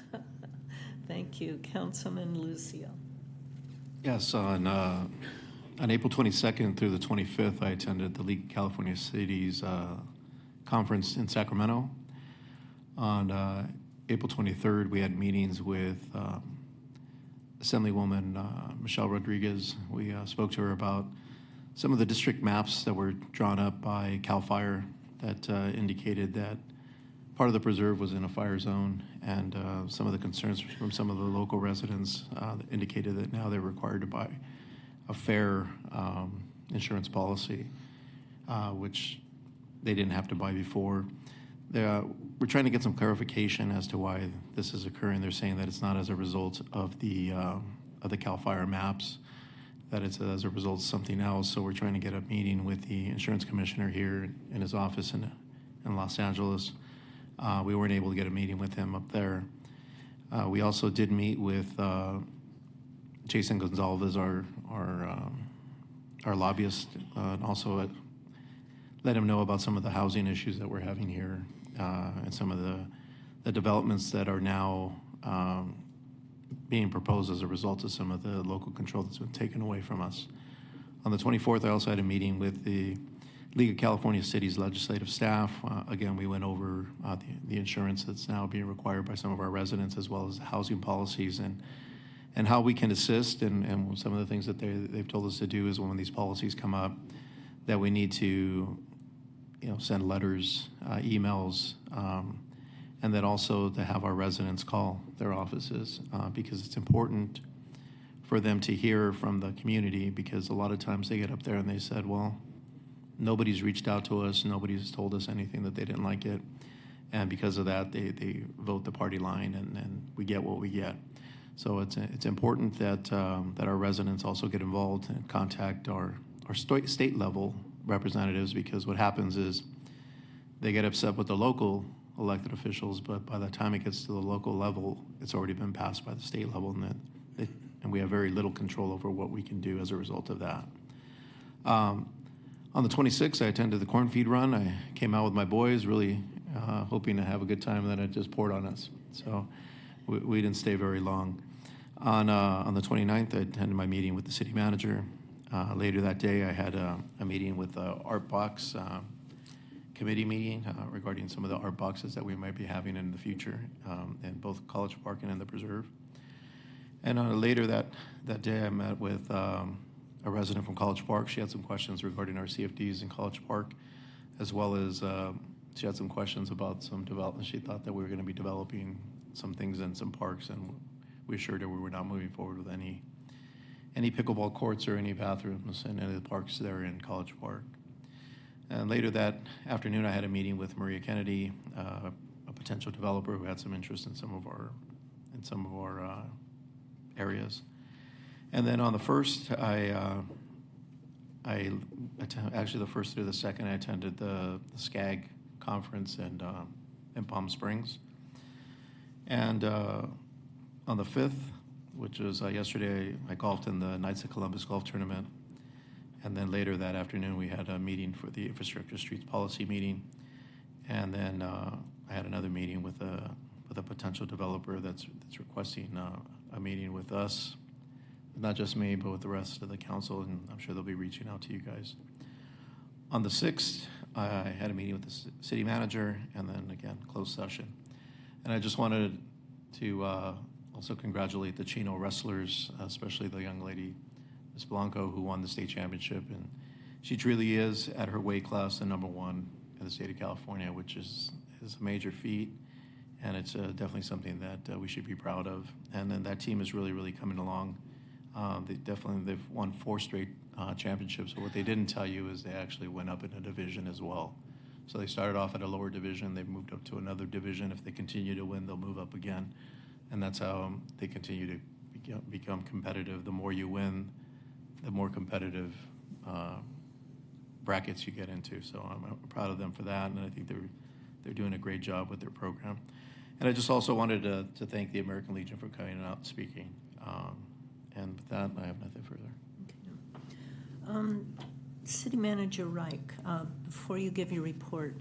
Thank you. Councilman Lucio. Yes, on April 22nd through the 25th, I attended the League of California Cities conference in Sacramento. On April 23rd, we had meetings with Assemblywoman Michelle Rodriguez. We spoke to her about some of the district maps that were drawn up by CAL FIRE that indicated that part of the preserve was in a fire zone, and some of the concerns from some of the local residents indicated that now they're required to buy a fair insurance policy, which they didn't have to buy before. We're trying to get some clarification as to why this is occurring. They're saying that it's not as a result of the CAL FIRE maps, that it's as a result of something else. So we're trying to get a meeting with the insurance commissioner here in his office in Los Angeles. We weren't able to get a meeting with him up there. We also did meet with Jason Gonzalez, our lobbyist, and also let him know about some of the housing issues that we're having here and some of the developments that are now being proposed as a result of some of the local control that's been taken away from us. On the 24th, I also had a meeting with the League of California Cities legislative staff. Again, we went over the insurance that's now being required by some of our residents, as well as the housing policies and how we can assist. And some of the things that they've told us to do is when these policies come up, that we need to send letters, emails, and then also to have our residents call their offices because it's important for them to hear from the community, because a lot of times they get up there and they said, well, nobody's reached out to us, nobody's told us anything that they didn't like it, and because of that they vote the party line, and we get what we get. So it's important that our residents also get involved and contact our state level representatives, because what happens is they get upset with the local elected officials, but by the time it gets to the local level, it's already been passed by the state level, and we have very little control over what we can do as a result of that. On the 26th, I attended the corn feed run. I came out with my boys, really hoping to have a good time, and then it just poured on us. So we didn't stay very long. On the 29th, I attended my meeting with the city manager. Later that day, I had a meeting with the Art Box committee meeting regarding some of the art boxes that we might be having in the future in both College Park and in the Preserve. And later that day, I met with a resident from College Park. She had some questions regarding our CFDs in College Park, as well as she had some questions about some development. She thought that we were going to be developing some things in some parks, and we assured her we were not moving forward with any any pickleball courts or any bathrooms in any of the parks there in College Park. And later that afternoon, I had a meeting with Maria Kennedy, a potential developer who had some interest in some of our areas. And then on the first, actually the first through the second, I attended the SCAG conference in Palm Springs. And on the 5th, which was yesterday, I golfed in the Knights of Columbus golf tournament. And then later that afternoon, we had a meeting for the Infrastructure Streets Policy meeting. And then I had another meeting with a potential developer that's requesting a meeting with us, not just me, but with the rest of the council, and I'm sure they'll be reaching out to you guys. On the 6th, I had a meeting with the city manager, and then again, closed session. And I just wanted to also congratulate the Chino wrestlers, especially the young lady, Ms. Blanco, who won the state championship. And she truly is, at her weight class, the #1 in the state of California, which is a major feat. And it's definitely something that we should be proud of. And then that team is really, really coming along. They've won 4 straight championships. But what they didn't tell you is they actually went up in a division as well. So they started off at a lower division. They've moved up to another division. If they continue to win, they'll move up again. And that's how they continue to become competitive. The more you win, the more competitive brackets you get into. So I'm proud of them for that. And I think they're doing a great job with their program. And I just also wanted to thank the American Legion for coming out and speaking. And with that, I have nothing further. City Manager Reich, before you give your report,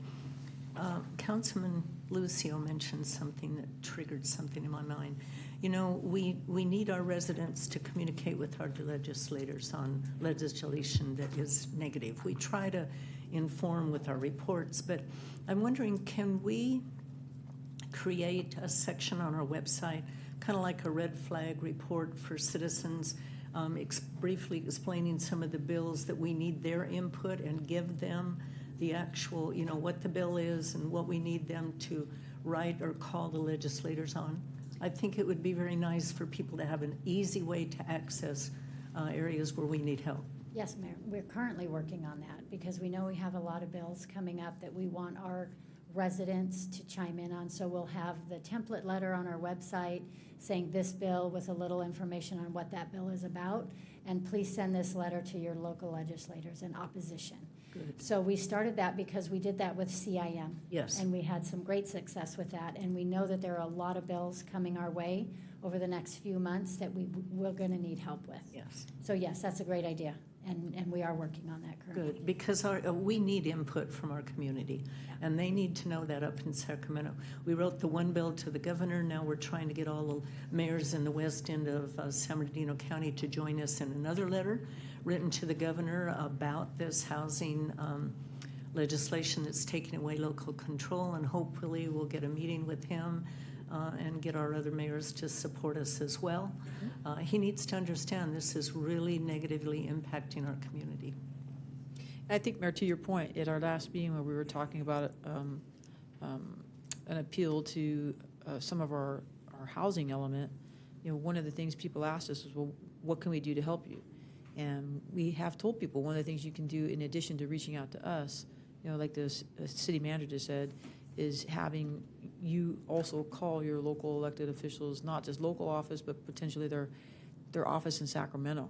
Councilman Lucio mentioned something that triggered something in my mind. You know, we need our residents to communicate with our legislators on legislation that is negative. We try to inform with our reports, but I'm wondering, can we create a section on our website, kind of like a red flag report for citizens, briefly explaining some of the bills that we need their input and give them the actual, you know, what the bill is and what we need them to write or call the legislators on? I think it would be very nice for people to have an easy way to access areas where we need help. Yes, Mayor. We're currently working on that because we know we have a lot of bills coming up that we want our residents to chime in on. So we'll have the template letter on our website saying this bill with a little information on what that bill is about. And please send this letter to your local legislators in opposition. Good. So we started that because we did that with CIM. Yes. And we had some great success with that. And we know that there are a lot of bills coming our way over the next few months that we're going to need help with. Yes. So yes, that's a great idea. And we are working on that currently. Good, because we need input from our community, and they need to know that up in Sacramento. We wrote the one bill to the governor. Now we're trying to get all the mayors in the west end of San Bernardino County to join us in another letter written to the governor about this housing legislation that's taking away local control, and hopefully we'll get a meeting with him and get our other mayors to support us as well. He needs to understand this is really negatively impacting our community. I think, Mayor, to your point, at our last meeting where we were talking about an appeal to some of our housing element, you know, one of the things people asked us was, well, what can we do to help you? And we have told people one of the things you can do in addition to reaching out to us, you know, like the city manager just said, is having you also call your local elected officials, not just local office, but potentially their office in Sacramento.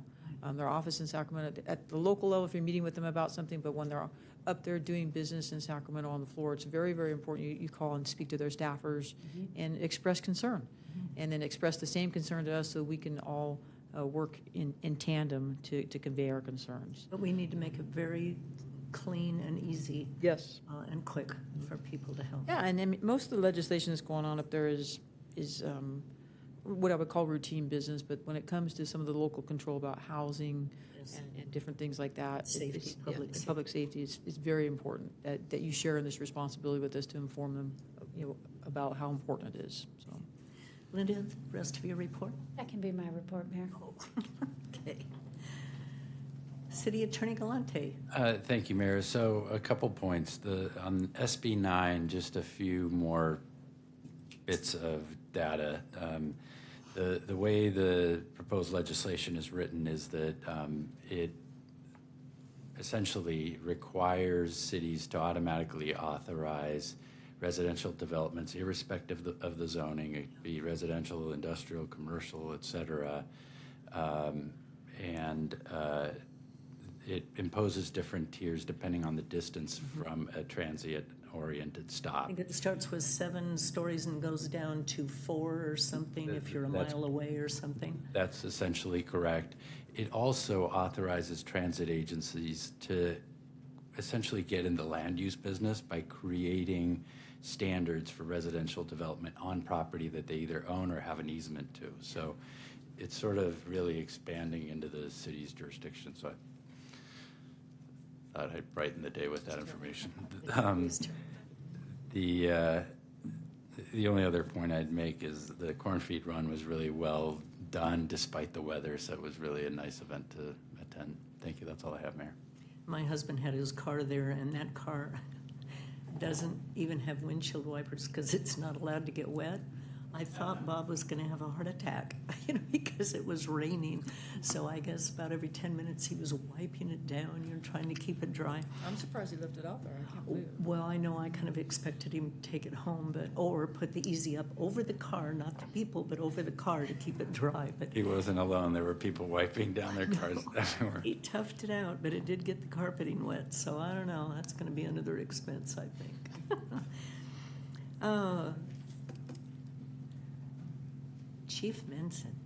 Their office in Sacramento, at the local level, if you're meeting with them about something, but when they're up there doing business in Sacramento on the floor, it's very, very important you call and speak to their staffers and express concern. And then express the same concern to us so we can all work in tandem to convey our concerns. But we need to make it very clean and easy. Yes. And quick for people to help. Yeah, and then most of the legislation that's going on up there is what I would call routine business, but when it comes to some of the local control about housing and different things like that, Safety, public safety is very important that you share in this responsibility with us to inform them, you know, about how important it is. So, Linda, the rest of your report? That can be my report, Mayor. Okay. City Attorney Galante. Thank you, Mayor. So a couple points. On SB 9, just a few more bits of data. The way the proposed legislation is written is that it essentially requires cities to automatically authorize residential developments irrespective of the zoning. It could be residential, industrial, commercial, et cetera. It imposes different tiers depending on the distance from a transient-oriented stop. I think it starts with 7 stories and goes down to 4 or something if you're a That's- mile away or something. That's essentially correct. It also authorizes transit agencies to essentially get in the land use business by creating standards for residential development on property that they either own or have an easement to. So it's sort of really expanding into the city's jurisdiction. So I thought I'd brighten the day with that information. The only other point I'd make is the Corn Feed Run was really well done despite the weather, so it was really a nice event to attend. Thank you. That's all I have, Mayor. My husband had his car there, and that car doesn't even have windshield wipers because it's not allowed to get wet. I thought Bob was going to have a heart attack, because it was raining. So I guess about every 10 minutes he was wiping it down, trying to keep it dry. I'm surprised he left it out there. I can't believe it. Well, I know I kind of expected him to take it home, or put the Easy Up over the car, not the people, but over the car to keep it dry. But He wasn't alone. There were people wiping down their cars everywhere. he toughed it out, but it did get the carpeting wet. So I don't know. That's going to be another expense, I think. Chief Menson.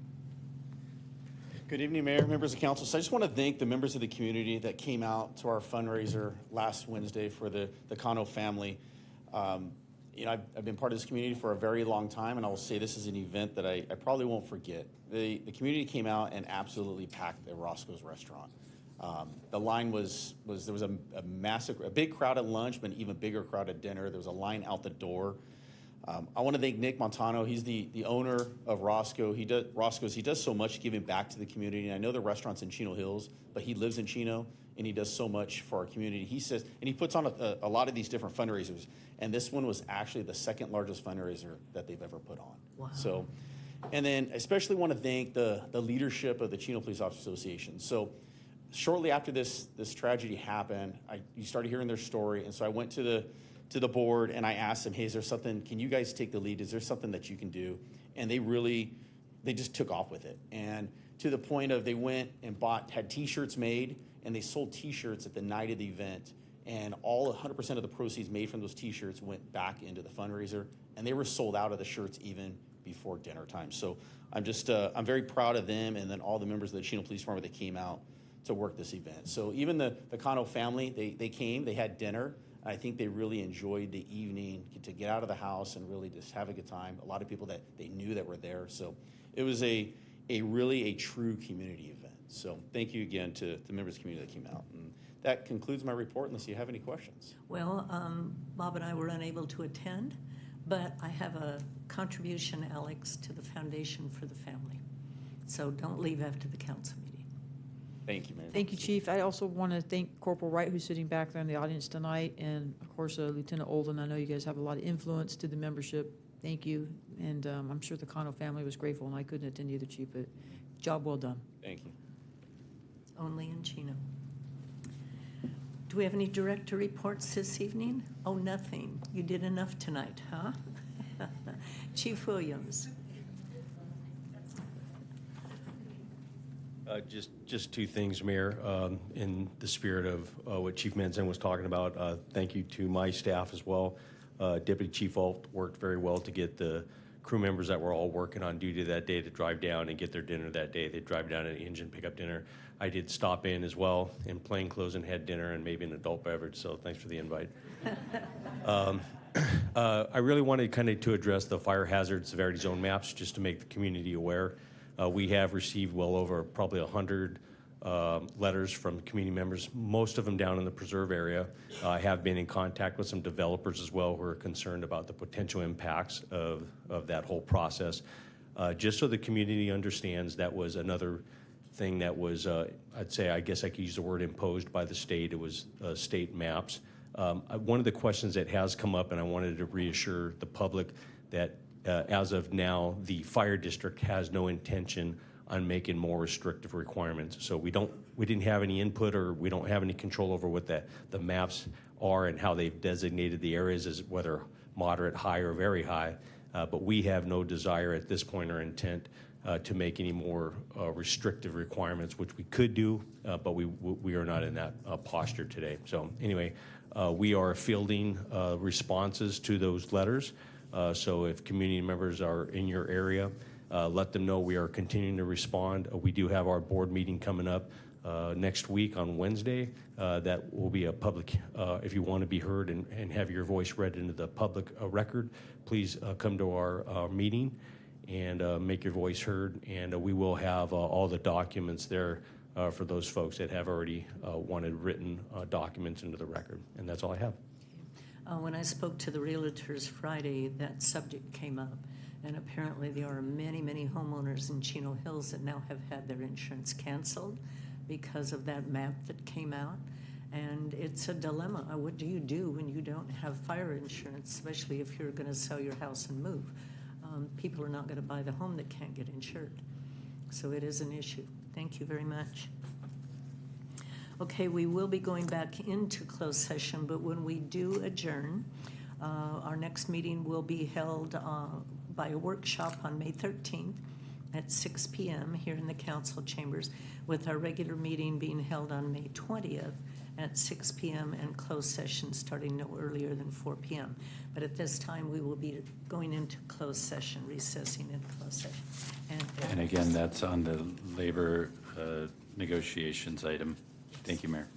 Good evening, Mayor, members of council. So I just want to thank the members of the community that came out to our fundraiser last Wednesday for the Chino family. I've been part of this community for a very long time, and I will say this is an event that I probably won't forget. The community came out and absolutely packed the Roscoe's restaurant. The line was there was a big crowd at lunch, but an even bigger crowd at dinner. There was a line out the door. I want to thank Nick Montano. He's the owner of Roscoe. He does so much giving back to the community. And I know the restaurant's in Chino Hills, but he lives in Chino, and he does so much for our community. He says, and he puts on a lot of these different fundraisers. And this one was actually the second largest fundraiser that they've ever put on. Wow. So, and then I especially want to thank the leadership of the Chino Police Officers Association. So shortly after this tragedy happened, you started hearing their story. And so I went to the board and I asked them, hey, is there something, can you guys take the lead? Is there something that you can do? And they just took off with it. And to the point of they went and had t-shirts made, and they sold t-shirts at the night of the event. And all 100% of the proceeds made from those t-shirts went back into the fundraiser. And they were sold out of the shirts even before dinner time. So I'm very proud of them, and then all the members of the Chino Police Department that came out to work this event. So even the Chino family, they came, they had dinner. I think they really enjoyed the evening to get out of the house and really just have a good time. A lot of people that they knew that were there. So it was a really true community event. So thank you again to the members of the community that came out. And that concludes my report unless you have any questions. Well, Bob and I were unable to attend, but I have a contribution, Alex, to the Foundation for the Family. So don't leave after the council meeting. Thank you, Mayor. Thank you, Chief. I also want to thank Corporal Wright, who's sitting back there in the audience tonight, and of course, Lieutenant Olden. I know you guys have a lot of influence to the membership. Thank you. And I'm sure the Chino family was grateful, and I couldn't attend either, Chief, but job well done. Thank you. Only in Chino. Do we have any director reports this evening? Oh, nothing. You did enough tonight, huh? Chief Williams. Just two things, Mayor. In the spirit of what Chief Menzen was talking about, thank you to my staff as well. Deputy Chief Alt worked very well to get the crew members that were all working on duty that day to drive down and get their dinner that day. They'd drive down an engine, pick up dinner. I did stop in as well in plain clothes and had dinner and maybe an adult beverage, so thanks for the invite. I really wanted kind of to address the fire hazard severity zone maps just to make the community aware. We have received well over probably 100 letters from community members, most of them down in the preserve area. I have been in contact with some developers as well who are concerned about the potential impacts of that whole process. Just so the community understands, that was another thing that was, I'd say, I guess I could use the word imposed by the state. It was state maps. One of the questions that has come up, and I wanted to reassure the public that as of now, the fire district has no intention on making more restrictive requirements. So we didn't have any input, or we don't have any control over what the maps are and how they've designated the areas as whether moderate, high, or very high. But we have no desire at this point or intent to make any more restrictive requirements, which we could do, but we are not in that posture today. So anyway, we are fielding responses to those letters. So if community members are in your area, let them know we are continuing to respond. We do have our board meeting coming up next week on Wednesday. That will be a public, if you want to be heard and have your voice read into the public record, please come to our meeting and make your voice heard. And we will have all the documents there for those folks that have already wanted written documents into the record. And that's all I have. When I spoke to the realtors Friday, that subject came up. And apparently there are many, many homeowners in Chino Hills that now have had their insurance canceled because of that map that came out. And it's a dilemma. What do you do when you don't have fire insurance, especially if you're going to sell your house and move? People are not going to buy the home that can't get insured. So it is an issue. Thank you very much. Okay, we will be going back into closed session, but when we do adjourn, our next meeting will be held by a workshop on May 13th at 6 p.m. here in the council chambers, with our regular meeting being held on May 20th at 6 p.m. and closed session starting no earlier than 4 p.m. But at this time, we will be going into closed session, recessing into closed session. And again, that's on the labor negotiations item. Thank you, Mayor.